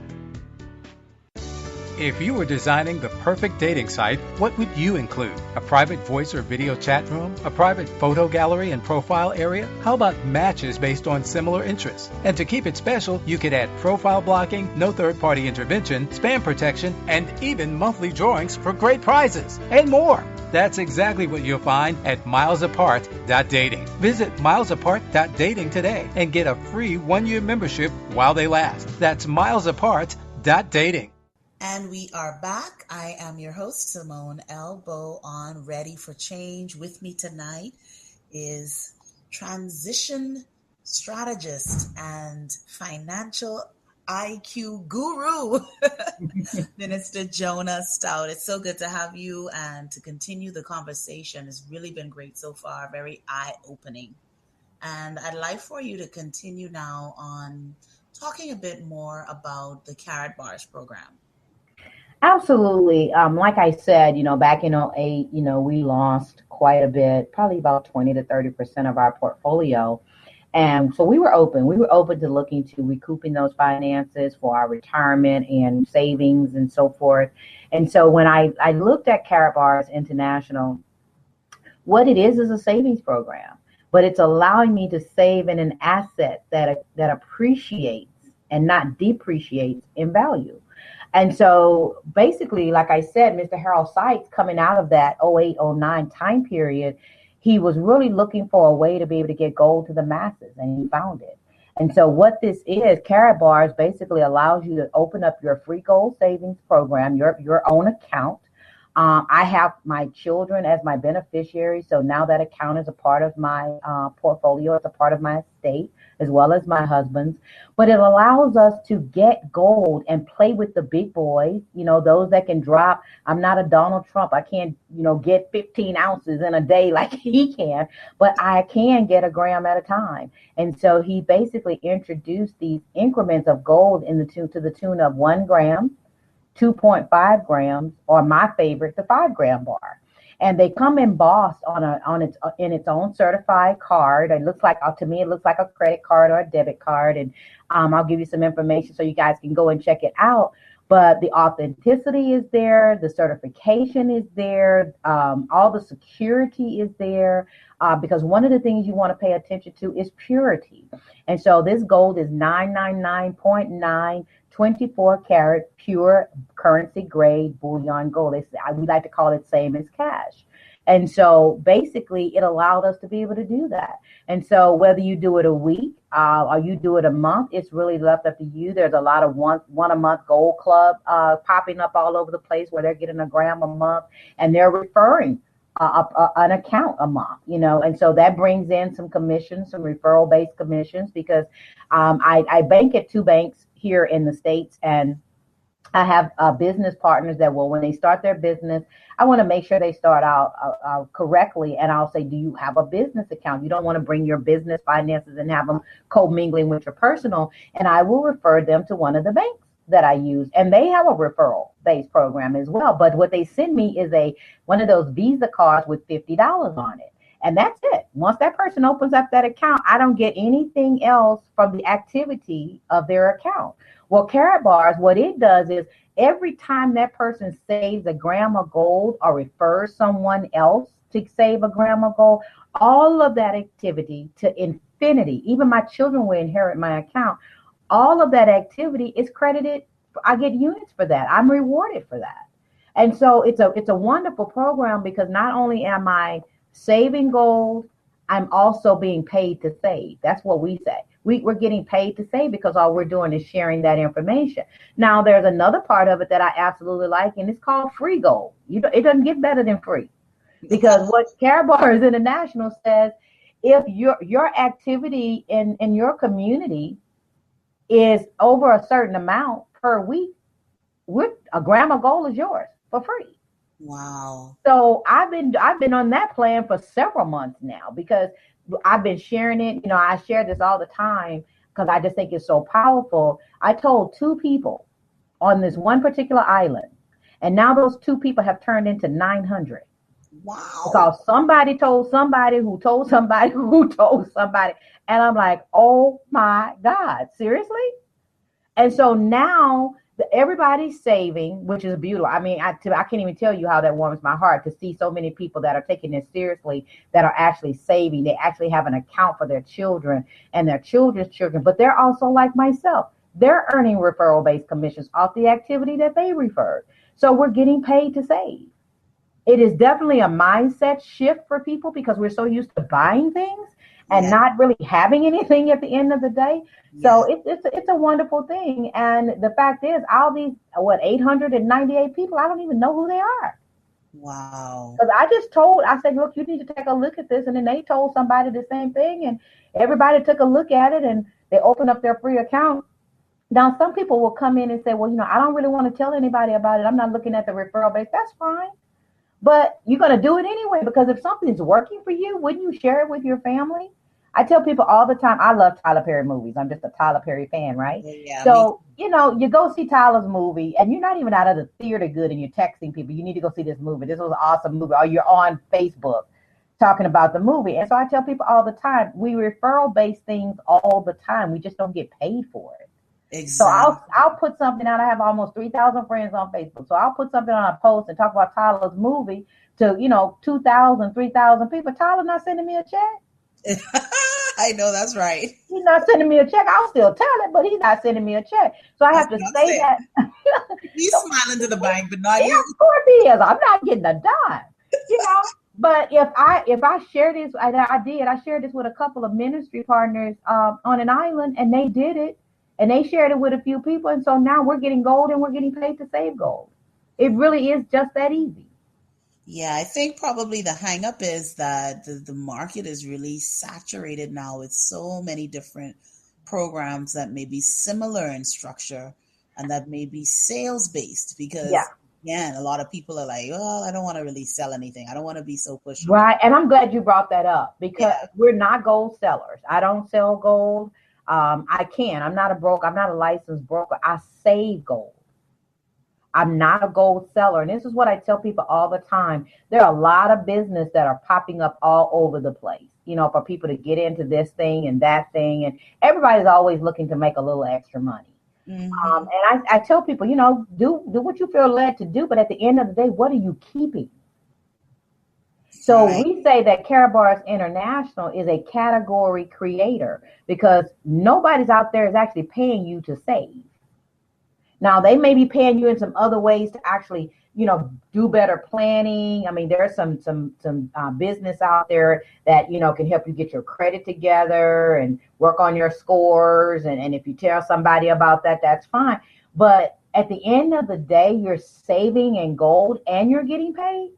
If you were designing the perfect dating site, what would you include? A private voice or video chat room? A private photo gallery and profile area? How about matches based on similar interests? And to keep it special, you could add profile blocking, no third-party intervention, spam protection, and even monthly drawings for great prizes, and more. That's exactly what you'll find at milesapart.dating. Visit milesapart.dating today and get a free 1-year membership while they last. That's milesapart.dating. And we are back. I am your host, Simone Elbow, on Ready for Change. With me tonight is transition strategist and financial IQ guru, Minister Jona-Stoute. It's so good to have you and to continue the conversation. It's really been great so far, very eye-opening. And I'd like for you to continue now on talking a bit more about the Carrot Bars program. Absolutely. Like I said, back in '08, we lost quite a bit, probably about 20 to 30% of our portfolio. And so we were open. We were open to looking to recouping those finances for our retirement and savings and so forth. And so when I looked at Carrot Bars International, what it is a savings program, but it's allowing me to save in an asset that appreciates and not depreciates in value. And so basically, like I said, Mr. Harold Sykes, coming out of that '08, '09 time period, he was really looking for a way to be able to get gold to the masses, and he found it. And so what this is, Carrot Bars basically allows you to open up your free gold savings program, your own account. I have my children as my beneficiaries, so now that account is a part of my portfolio. It's a part of my estate, as well as my husband's. But it allows us to get gold and play with the big boys, those that can drop. I'm not a Donald Trump. I can't, get 15 ounces in a day like he can, but I can get a gram at a time. And so he basically introduced these increments of gold to the tune of 1 gram, 2.5 grams, or my favorite, the 5-gram bar. And they come embossed in its own certified card. It looks like, to me, it looks like a credit card or a debit card. And I'll give you some information so you guys can go and check it out. But the authenticity is there, the certification is there, all the security is there, because one of the things you want to pay attention to is purity. And so this gold is 999.9 24 karat pure currency grade bullion gold. We like to call it same as cash. And so basically it allowed us to be able to do that. And so whether you do it a week or you do it a month, it's really left up to you. There's a lot of one a month gold club popping up all over the place where they're getting a gram a month and they're referring an account a month, and so that brings in some commissions, some referral based commissions, because I bank at 2 banks here in the States, and I have business partners that when they start their business, I want to make sure they start out correctly. And I'll say, do you have a business account? You don't want to bring your business finances and have them commingling with your personal. And I will refer them to one of the banks that I use. And they have a referral based program as well. But what they send me is one of those Visa cards with $50 on it. And that's it. Once that person opens up that account, I don't get anything else from the activity of their account. Well, Carrot Bars, what it does is every time that person saves a gram of gold or refers someone else to save a grandma gold. All of that activity to infinity. Even my children will inherit my account. All of that activity is credited. I get units for that. I'm rewarded for that. And so it's a wonderful program because not only am I saving gold, I'm also being paid to save. That's what we say. We're getting paid to save because all we're doing is sharing that information. Now, there's another part of it that I absolutely like, and it's called free gold. It doesn't get better than free. Because what Karatbars International says, if your activity in your community is over a certain amount per week, a gram of gold is yours for free. Wow. So I've been on that plan for several months now because I've been sharing it. I share this all the time because I just think it's so powerful. I told 2 people on this one particular island, and now those 2 people have turned into 900. Wow. Because somebody told somebody who told somebody who told somebody. And I'm like, oh my God, seriously? And so now everybody's saving, which is beautiful. I mean, I can't even tell you how that warms my heart to see so many people that are taking this seriously, that are actually saving. They actually have an account for their children and their children's children. But they're also like myself. They're earning referral-based commissions off the activity that they referred. So we're getting paid to save. It is definitely a mindset shift for people because we're so used to buying things and not really having anything at the end of the day. So it's a wonderful thing. And the fact is, all these 898 people, I don't even know who they are. Wow. Because I said, look, you need to take a look at this. And then they told somebody the same thing, and everybody took a look at it, and they opened up their free account. Now, some people will come in and say, well, I don't really want to tell anybody about it. I'm not looking at the referral base. That's fine. But you're going to do it anyway, because if something's working for you, wouldn't you share it with your family? I tell people all the time, I love Tyler Perry movies. I'm just a Tyler Perry fan, right? Yeah, so, you go see Tyler's movie and you're not even out of the theater good and you're texting people, you need to go see this movie. This was an awesome movie. Or you're on Facebook talking about the movie. And so I tell people all the time, we referral-based things all the time. We just don't get paid for it. Exactly. So I'll put something out. I have almost 3,000 friends on Facebook. So I'll put something on a post and talk about Tyler's movie to, 2,000, 3,000 people. Tyler not sending me a check. I know, that's right. He's not sending me a check. I'll still tell it, but he's not sending me a check. So I have to say that. He's smiling to the bank, but not you. Of course he is. I'm not getting a dime, But if I share this, I shared this with a couple of ministry partners on an island, and they did it. And they shared it with a few people. And so now we're getting gold and we're getting paid to save gold. It really is just that easy. Yeah, I think probably the hang up is that the market is really saturated now with so many different programs that may be similar in structure and that may be sales based because again, a lot of people are like, well, I don't want to really sell anything. I don't want to be so pushy. Right. And I'm glad you brought that up because we're not gold sellers. I don't sell gold. I can. I'm not a licensed broker. I save gold. I'm not a gold seller. And this is what I tell people all the time. There are a lot of business that are popping up all over the place, for people to get into this thing and that thing. And everybody's always looking to make a little extra money. Mm-hmm. And I tell people, do what you feel led to do. But at the end of the day, what are you keeping? So we say that Karatbars International is a category creator because nobody's out there is actually paying you to save. Now, they may be paying you in some other ways to actually, do better planning. I mean, there's some business out there that, can help you get your credit together and work on your scores. And if you tell somebody about that, that's fine. But at the end of the day, you're saving in gold and you're getting paid.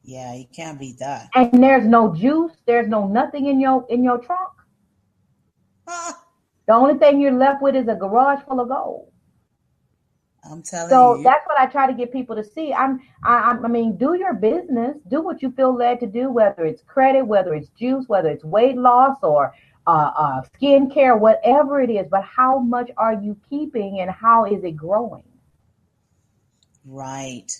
Yeah, you can't beat that. And there's no juice. There's no nothing in your trunk. The only thing you're left with is a garage full of gold. I'm telling you. So that's what I try to get people to see. I mean, do your business. Do what you feel led to do, whether it's credit, whether it's juice, whether it's weight loss or skin care, whatever it is. But how much are you keeping and how is it growing? Right.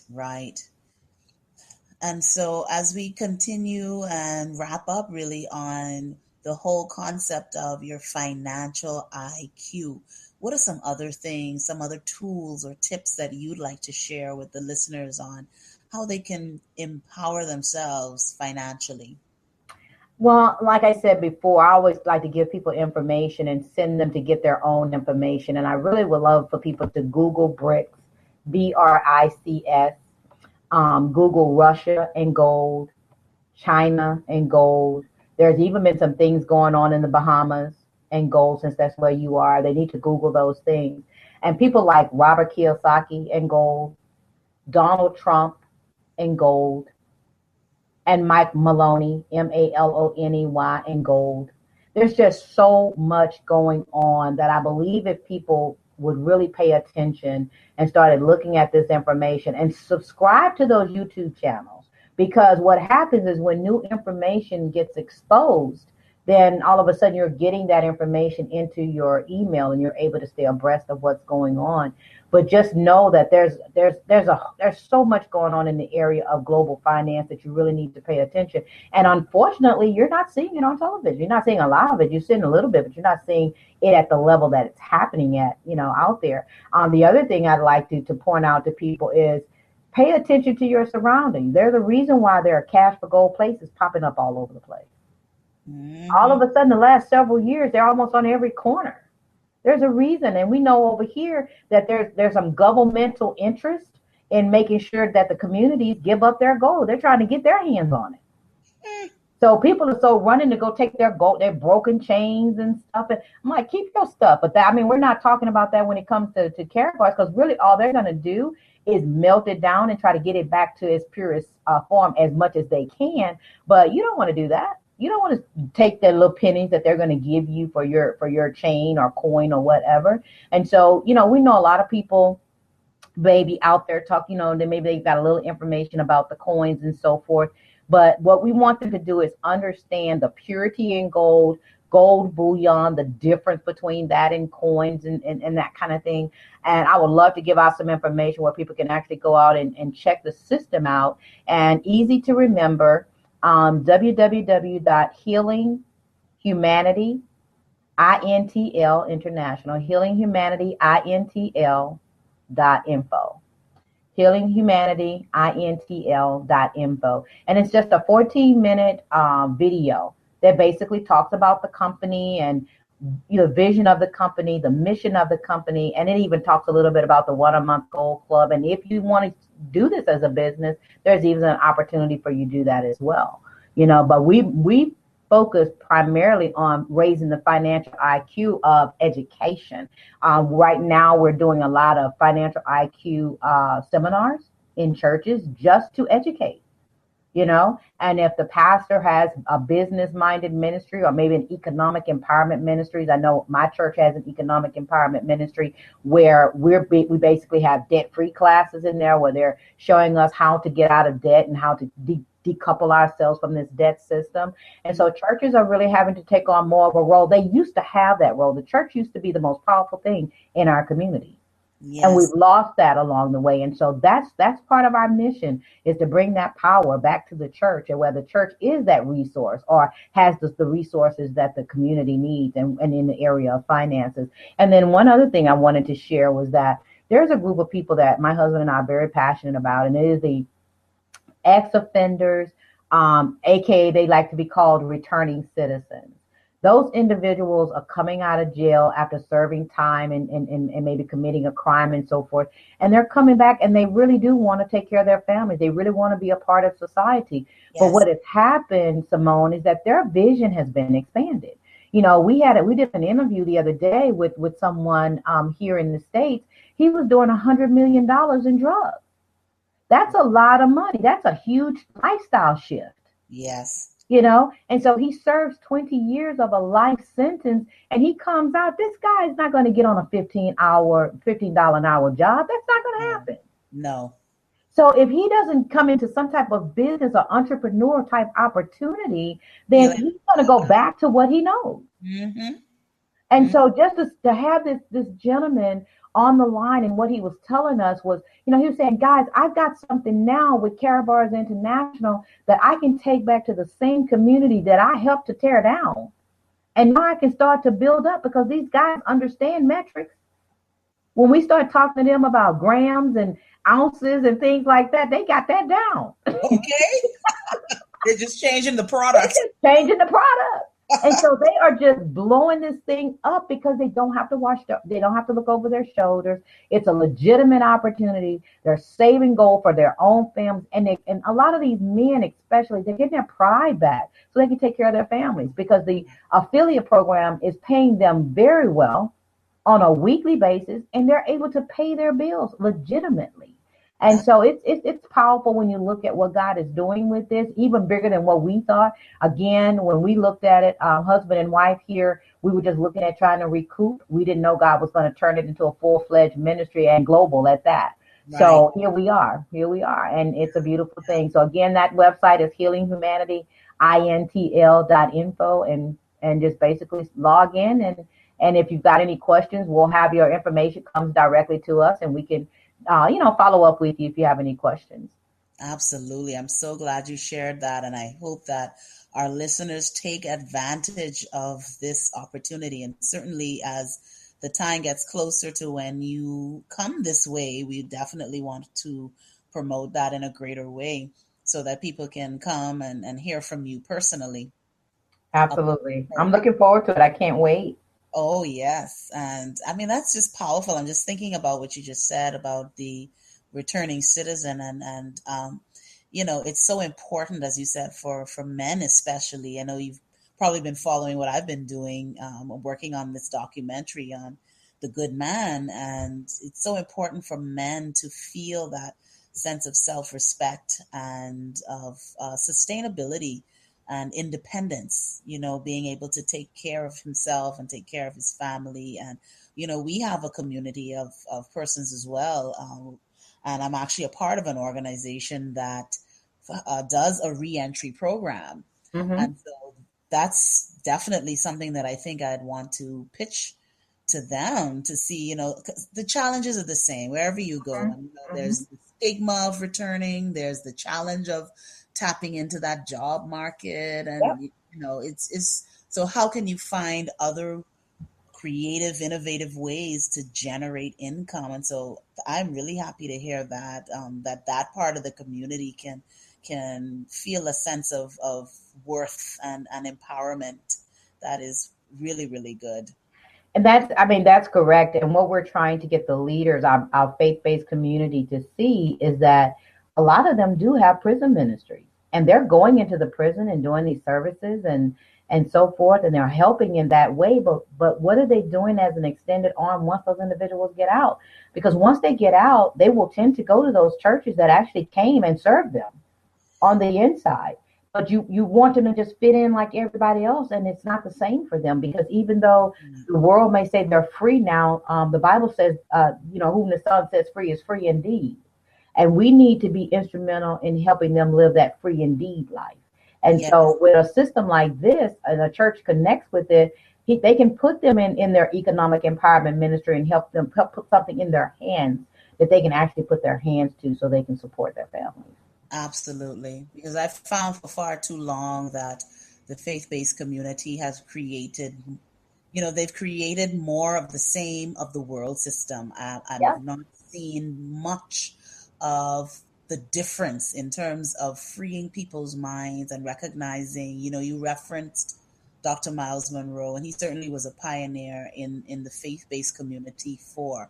And so as we continue and wrap up really on the whole concept of your financial IQ, what are some other things, some other tools or tips that you'd like to share with the listeners on how they can empower themselves financially? Well, like I said before, I always like to give people information and send them to get their own information. And I really would love for people to Google BRICS, BRICS, Google Russia and gold, China and gold. There's even been some things going on in the Bahamas and gold, since that's where you are. They need to Google those things. And people like Robert Kiyosaki and gold, Donald Trump and gold, and Mike Maloney, Maloney and gold. There's just so much going on that I believe if people would really pay attention and started looking at this information and subscribe to those YouTube channels. Because what happens is when new information gets exposed, then all of a sudden you're getting that information into your email and you're able to stay abreast of what's going on. But just know that there's so much going on in the area of global finance that you really need to pay attention. And unfortunately, you're not seeing it on television. You're not seeing a lot of it. You're seeing a little bit, but you're not seeing it at the level that it's happening at, out there. The other thing I'd like to point out to people is pay attention to your surroundings. There's a reason why there are cash for gold places popping up all over the place. Mm-hmm. All of a sudden, the last several years, they're almost on every corner. There's a reason, and we know over here that there's some governmental interest in making sure that the communities give up their gold. They're trying to get their hands on it. So people are so running to go take their gold, their broken chains and stuff. And I'm like, keep your stuff. But we're not talking about that when it comes to Karatbars, because really all they're going to do is melt it down and try to get it back to its purest form as much as they can. But you don't want to do that. You don't want to take the little pennies that they're going to give you for your chain or coin or whatever. And so, we know a lot of people maybe out there talk, maybe they've got a little information about the coins and so forth. But what we want them to do is understand the purity in gold bullion, the difference between that and coins and that kind of thing. And I would love to give out some information where people can actually go out and check the system out. And easy to remember, www.healinghumanity, INTL International, healinghumanity.info. healinghumanity.info. And it's just a 14-minute video that basically talks about the company and the vision of the company, the mission of the company, and it even talks a little bit about the 1 a month gold club. And if you want to do this as a business, there's even an opportunity for you to do that as well. But we focus primarily on raising the financial IQ of education. Right now, we're doing a lot of financial IQ seminars in churches just to educate. And if the pastor has a business-minded ministry or maybe an economic empowerment ministries, I know my church has an economic empowerment ministry where we basically have debt-free classes in there where they're showing us how to get out of debt and how to decouple ourselves from this debt system. And so churches are really having to take on more of a role. They used to have that role. The church used to be the most powerful thing in our community. Yes. And we've lost that along the way. And so that's part of our mission, is to bring that power back to the church, and where the church is that resource or has the resources that the community needs and in the area of finances. And then one other thing I wanted to share was that there's a group of people that my husband and I are very passionate about, and it is the ex-offenders, aka they like to be called returning citizens. Those individuals are coming out of jail after serving time and maybe committing a crime and so forth. And they're coming back and they really do want to take care of their families. They really want to be a part of society. Yes. But what has happened, Simone, is that their vision has been expanded. We did an interview the other day with someone here in the States. He was doing $100 million in drugs. That's a lot of money. That's a huge lifestyle shift. Yes. And so he serves 20 years of a life sentence and he comes out. This guy is not going to get on a $15 an hour job. That's not going to happen. No. So if he doesn't come into some type of business or entrepreneur type opportunity, then he's going to go back to what he knows. Mm-hmm. And so just to have this gentleman on the line, and what he was telling us was, he was saying, guys, I've got something now with Karatbars International that I can take back to the same community that I helped to tear down. And now I can start to build up because these guys understand metrics. when we start talking to them about grams and ounces and things like that, they got that down. Okay. They're just changing the They're product. just changing the product. And so they are just blowing this thing up because they don't have to they don't have to look over their shoulders. It's a legitimate opportunity. They're saving gold for their own families. And a lot of these men, especially, they're getting their pride back so they can take care of their families because the affiliate program is paying them very well on a weekly basis, and they're able to pay their bills legitimately. And so it's powerful when you look at what God is doing with this, even bigger than what we thought. Again, when we looked at it, husband and wife here, we were just looking at trying to recoup. We didn't know God was going to turn it into a full-fledged ministry and global at that. Right. So here we are, and it's a beautiful thing. So again, that website is healinghumanity.intl.info, and just basically log in, and if you've got any questions, we'll have your information comes directly to us, and we can follow up with you if you have any questions. Absolutely. I'm so glad you shared that. And I hope that our listeners take advantage of this opportunity. And certainly as the time gets closer to when you come this way, we definitely want to promote that in a greater way so that people can come and hear from you personally. Absolutely. I'm looking forward to it. I can't wait. Oh, yes. And I mean, that's just powerful. I'm just thinking about what you just said about the returning citizen and it's so important, as you said, for men especially. I know you've probably been following what I've been doing, working on this documentary on the good man. And it's so important for men to feel that sense of self-respect and of sustainability and independence, being able to take care of himself and take care of his family. And, we have a community of persons as well. And I'm actually a part of an organization that does a reentry program. Mm-hmm. And so that's definitely something that I think I'd want to pitch to them to see, 'cause the challenges are the same wherever you go. Mm-hmm. And, there's the stigma of returning. There's the challenge of tapping into that job market. And, it's so how can you find other creative, innovative ways to generate income? And so I'm really happy to hear that, that part of the community can feel a sense of worth and empowerment. That is really, really good. And that's correct. And what we're trying to get the leaders, our faith-based community to see is that a lot of them do have prison ministries, and they're going into the prison and doing these services and so forth, and they're helping in that way. But what are they doing as an extended arm once those individuals get out? Because once they get out, they will tend to go to those churches that actually came and served them on the inside. But you want them to just fit in like everybody else, and it's not the same for them, because even though the world may say they're free now, the Bible says, whom the Son sets free is free indeed. And we need to be instrumental in helping them live that free indeed life. And yes. So with a system like this, and a church connects with it, they can put them in their economic empowerment ministry and help put something in their hands that they can actually put their hands to so they can support their families. Absolutely. Because I've found for far too long that the faith-based community has created, they've created more of the same of the world system. I've not seen much of the difference in terms of freeing people's minds and recognizing, you referenced Dr. Miles Monroe, and he certainly was a pioneer in the faith-based community for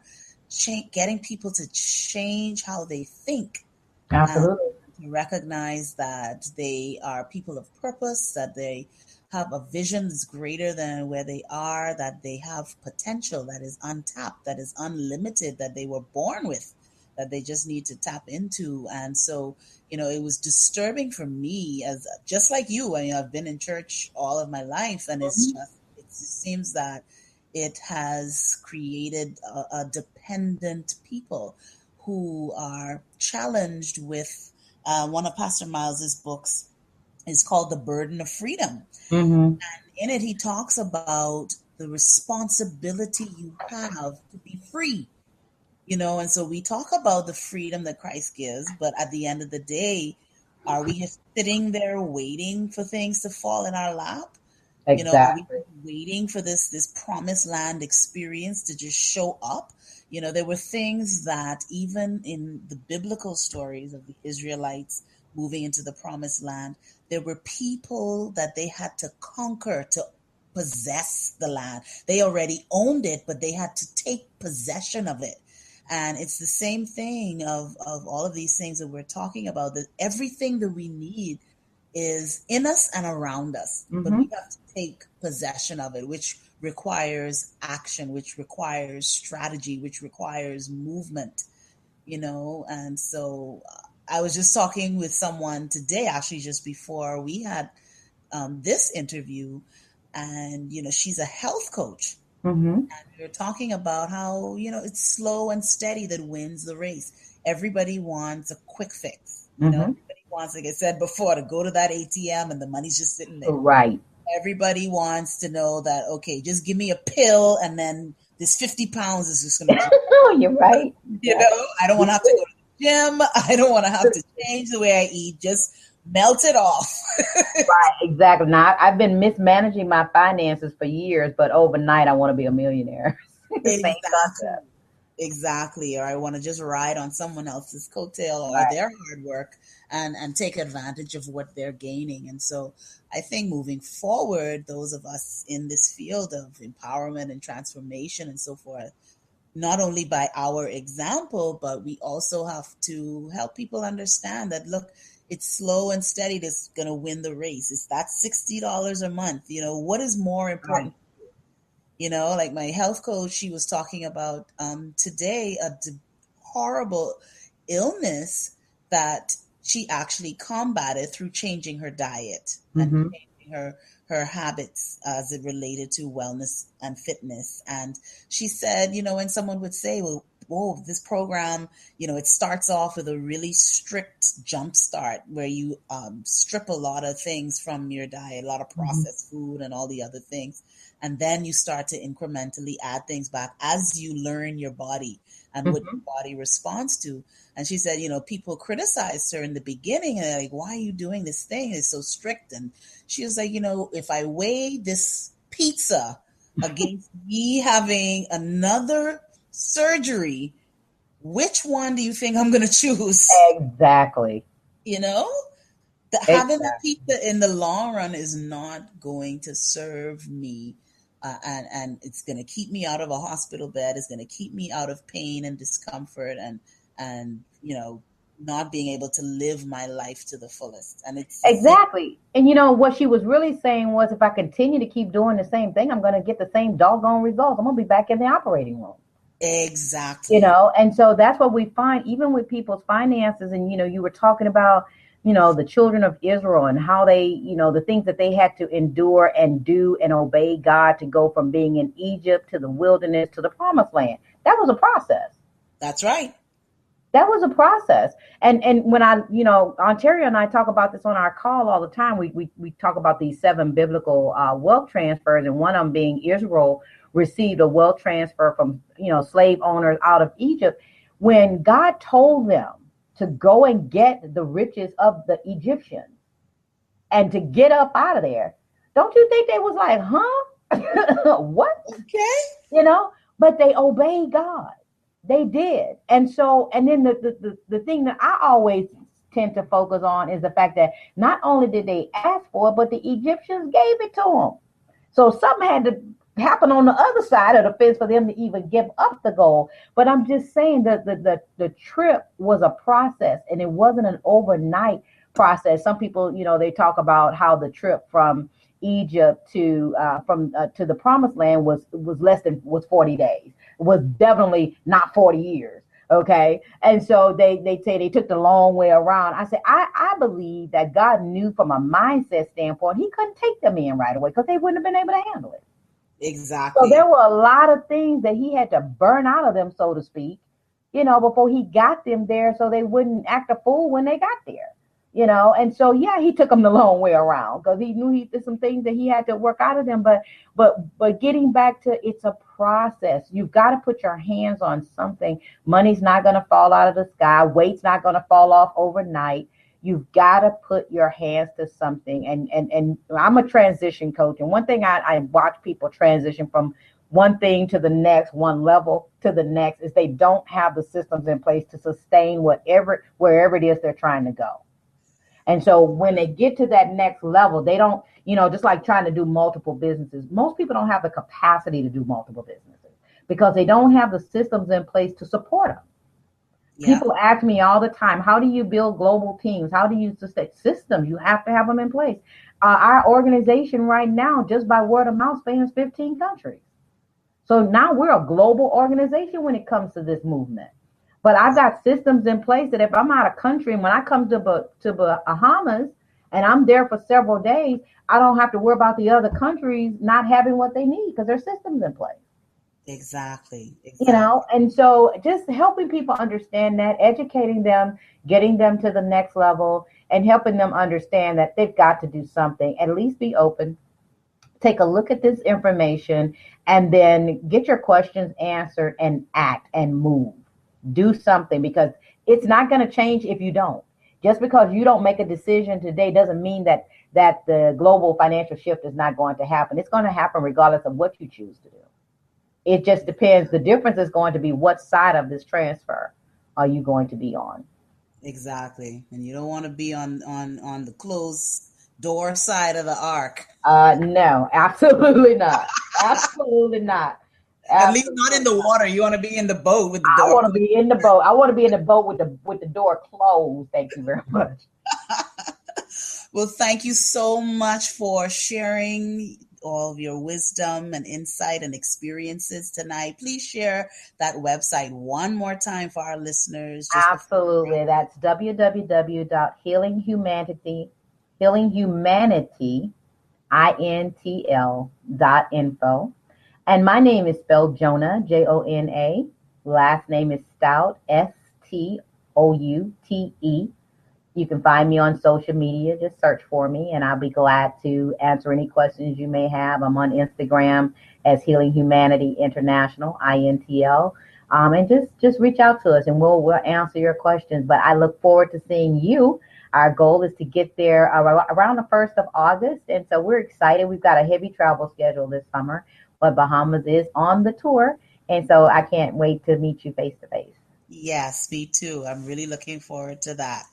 getting people to change how they think. Absolutely. To recognize that they are people of purpose, that they have a vision that's greater than where they are, that they have potential that is untapped, that is unlimited, that they were born with, that they just need to tap into. And so, it was disturbing for me, as just like you. I mean, I've been in church all of my life, and it seems that it has created a dependent people who are challenged with one of Pastor Miles's books is called The Burden of Freedom. Mm-hmm. And in it, he talks about the responsibility you have to be free, and so we talk about the freedom that Christ gives, but at the end of the day, are we just sitting there waiting for things to fall in our lap? Exactly. Are we waiting for this promised land experience to just show up. There were things that even in the biblical stories of the Israelites moving into the promised land, there were people that they had to conquer to possess the land. They already owned it, but they had to take possession of it. And it's the same thing of all of these things that we're talking about, that everything that we need is in us and around us, but we have to take possession of it, which requires action, which requires strategy, which requires movement, And so I was just talking with someone today, actually, just before we had this interview, and, she's a health coach. And we were talking about how, it's slow and steady that wins the race. Everybody wants a quick fix. Everybody wants, like I said before, to go to that ATM and the money's just sitting there. Right. Everybody wants to know that, okay, just give me a pill and then this 50 pounds is just going to... Oh, you're right. I don't want to have to go to the gym. I don't want to have to change the way I eat. Just melt it off. Right, exactly. Now, I've been mismanaging my finances for years, but overnight I want to be a millionaire. Exactly. Or I want to just ride on someone else's coattail or their hard work and take advantage of what they're gaining. And so I think moving forward, those of us in this field of empowerment and transformation and so forth, not only by our example, but we also have to help people understand that, look, it's slow and steady that's going to win the race. It's that $60 a month. What is more important? Like my health coach, she was talking about today a horrible illness that she actually combated through changing her diet and changing her habits as it related to wellness and fitness. And she said, when someone would say, well, whoa, this program, it starts off with a really strict jump start where you strip a lot of things from your diet, a lot of processed food and all the other things. And then you start to incrementally add things back as you learn your body and what your body responds to. And she said, people criticized her in the beginning and they're like, why are you doing this thing? It's so strict. And she was like, if I weigh this pizza against me having another surgery, which one do you think I'm going to choose? Exactly. Having a pizza in the long run is not going to serve me. And it's going to keep me out of a hospital bed. It's going to keep me out of pain and discomfort and not being able to live my life to the fullest. And it's exactly. And what she was really saying was, if I continue to keep doing the same thing, I'm going to get the same doggone results. I'm going to be back in the operating room. Exactly. And so that's what we find even with people's finances. And, you were talking about, the children of Israel and how they, the things that they had to endure and do and obey God to go from being in Egypt to the wilderness to the promised land. That was a process. That's right. That was a process. And when Ontario and I talk about this on our call all the time, we talk about these 7 biblical wealth transfers, and one of them being Israel received a wealth transfer from, slave owners out of Egypt. When God told them to go and get the riches of the Egyptians and to get up out of there, don't you think they was like, huh? What? Okay. But they obeyed God. They did. And then the thing that I always tend to focus on is the fact that not only did they ask for it, but the Egyptians gave it to them. So something had to happen on the other side of the fence for them to even give up the gold. But I'm just saying that the trip was a process, and it wasn't an overnight process. Some people, they talk about how the trip from Egypt to the promised land was 40 days. It was definitely not 40 years. Okay. And so they say they took the long way around. I said, I believe that God knew from a mindset standpoint, he couldn't take them in right away because they wouldn't have been able to handle it. Exactly. So there were a lot of things that he had to burn out of them, so to speak, before he got them there so they wouldn't act a fool when they got there. And so, yeah, he took them the long way around because he knew there's some things that he had to work out of them. But getting back to, it's a process. You've got to put your hands on something. Money's not going to fall out of the sky. Weight's not going to fall off overnight. You've got to put your hands to something. And I'm a transition coach. And one thing I watch people transition from one thing to the next, one level to the next, is they don't have the systems in place to sustain wherever it is they're trying to go. And so when they get to that next level, they don't, just like trying to do multiple businesses, most people don't have the capacity to do multiple businesses because they don't have the systems in place to support them. Yeah. People ask me all the time, how do you build global teams? How do you sustain systems? You have to have them in place. Our organization right now, just by word of mouth, spans 15 countries. So now we're a global organization when it comes to this movement. But I've got systems in place that if I'm out of country and when I come to Bahamas and I'm there for several days, I don't have to worry about the other countries not having what they need because there's systems in place. Exactly. And so just helping people understand that, educating them, getting them to the next level, and helping them understand that they've got to do something, at least be open. Take a look at this information and then get your questions answered and act and move. Do something because it's not going to change if you don't. Just because you don't make a decision today doesn't mean that the global financial shift is not going to happen. It's going to happen regardless of what you choose to do. It just depends. The difference is going to be what side of this transfer are you going to be on. Exactly. And you don't want to be on the closed door side of the ark. No, absolutely not. Absolutely not. At least not in the water. You want to be in the boat with the door. I want to be in the boat. I want to be in the boat with the door closed. Thank you very much. Well, thank you so much for sharing all of your wisdom and insight and experiences tonight. Please share that website one more time for our listeners. Absolutely. That's healinghumanity.info. And my name is spelled Jonah, Jona. Last name is Stoute, Stoute. You can find me on social media. Just search for me, and I'll be glad to answer any questions you may have. I'm on Instagram as Healing Humanity International, INTL. And just reach out to us, and we'll answer your questions. But I look forward to seeing you. Our goal is to get there around the 1st of August, and so we're excited. We've got a heavy travel schedule this summer, but Bahamas is on the tour, and so I can't wait to meet you face to face. Yes, me too. I'm really looking forward to that.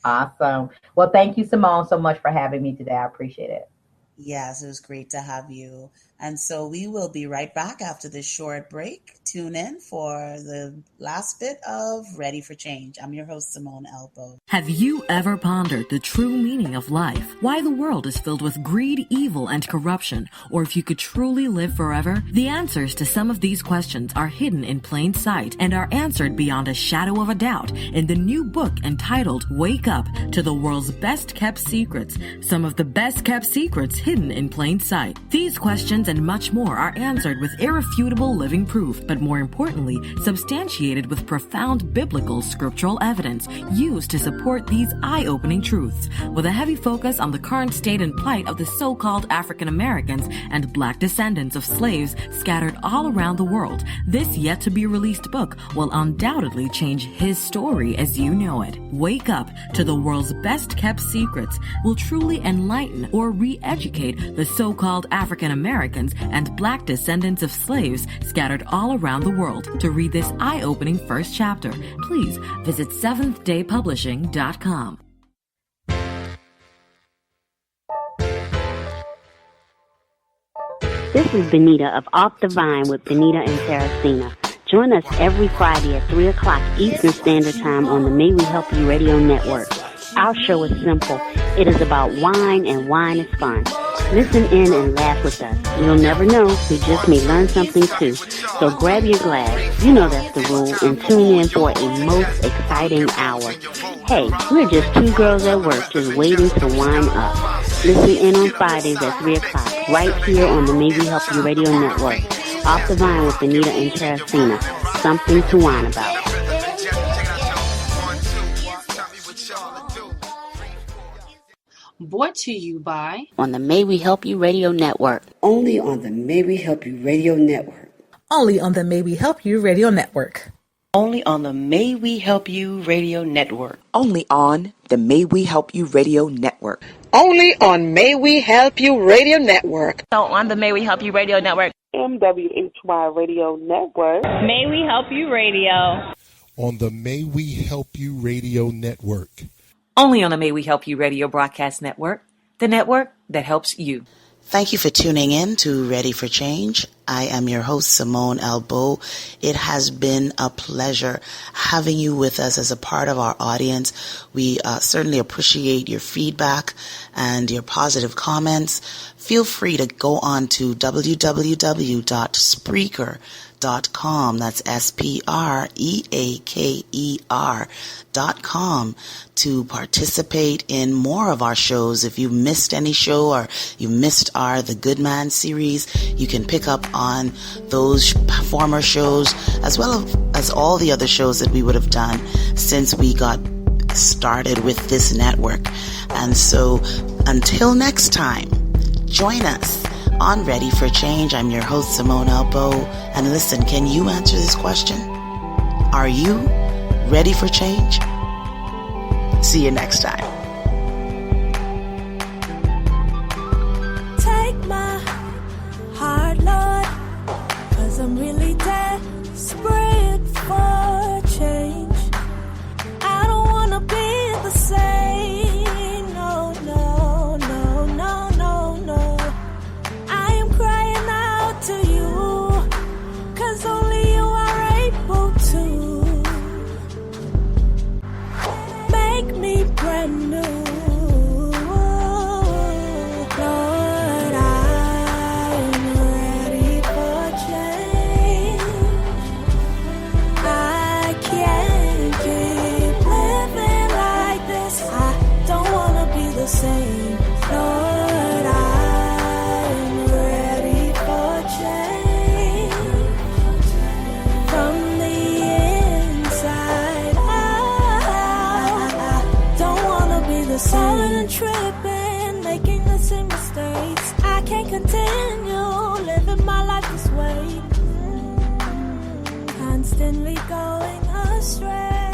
Awesome. Well, thank you, Simone, so much for having me today. I appreciate it. Yes, it was great to have you. And so we will be right back after this short break. Tune in for the last bit of Ready for Change. I'm your host, Simone Elbow. Have you ever pondered the true meaning of life? Why the world is filled with greed, evil, and corruption? Or if you could truly live forever? The answers to some of these questions are hidden in plain sight and are answered beyond a shadow of a doubt in the new book entitled Wake Up to the World's Best Kept Secrets. Some of the best kept secrets hidden in plain sight. These questions and much more are answered with irrefutable living proof, but more importantly, substantiated with profound biblical scriptural evidence used to support these eye-opening truths, with a heavy focus on the current state and plight of the so-called African Americans and Black descendants of slaves scattered all around the world. This yet-to-be-released book will undoubtedly change his story as you know it. Wake Up to the World's Best Kept Secrets will truly enlighten or re-educate the so-called African Americans and Black descendants of slaves scattered all around the world. To read this eye-opening first chapter, please visit seventhDayPublishing.com. This is Benita of Off the Vine with Benita and Terracina. Join us every Friday at 3 o'clock Eastern Standard Time on the May We Help You Radio Network. Our show is simple. It is about wine, and wine is fun. Listen in and laugh with us. You'll never know, you just may learn something too. So grab your glass, you know that's the rule, and tune in for a most exciting hour. Hey, we're just two girls at work just waiting to wind up. Listen in on Fridays at 3 o'clock, right here on the May We Help You Radio Network. Off the Vine with Benita and Terracina. Something to whine about. Brought to you by On the May We Help You Radio Network. Only on the May We Help You Radio Network. Only on the May We Help You Radio Network. Only on the May We Help You Radio Network. Only on the May We Help You Radio Network. Only on May We Help You Radio Network. So on the May We Help You Radio Network. MWHY Radio Network. May We Help You Radio. On the May We Help You Radio Network. Only on the May We Help You Radio Broadcast Network, the network that helps you. Thank you for tuning in to Ready for Change. I am your host, Simone Elbow. It has been a pleasure having you with us as a part of our audience. We certainly appreciate your feedback and your positive comments. Feel free to go on to www.spreaker.com. That's SPREAKER.com to participate in more of our shows. If you missed any show or you missed our The Good Man series, you can pick up on those former shows as well as all the other shows that we would have done since we got started with this network. And so until next time, join us on Ready for Change. I'm your host, Simone Elbow. And listen, can you answer this question? Are you ready for change? See you next time. Take my heart, Lord, 'cause I'm really desperate for change. I don't wanna be the same. No, no, no, no, no, no. I am crying out to you, 'cause only you are able to make me brand new. Lord, I'm ready for change. I can't keep living like this. I don't wanna be the same. Lord, I'm ready for change. From the inside out, I don't wanna be the same. Falling and tripping, making the same mistakes. I can't continue living my life this way. Constantly going astray.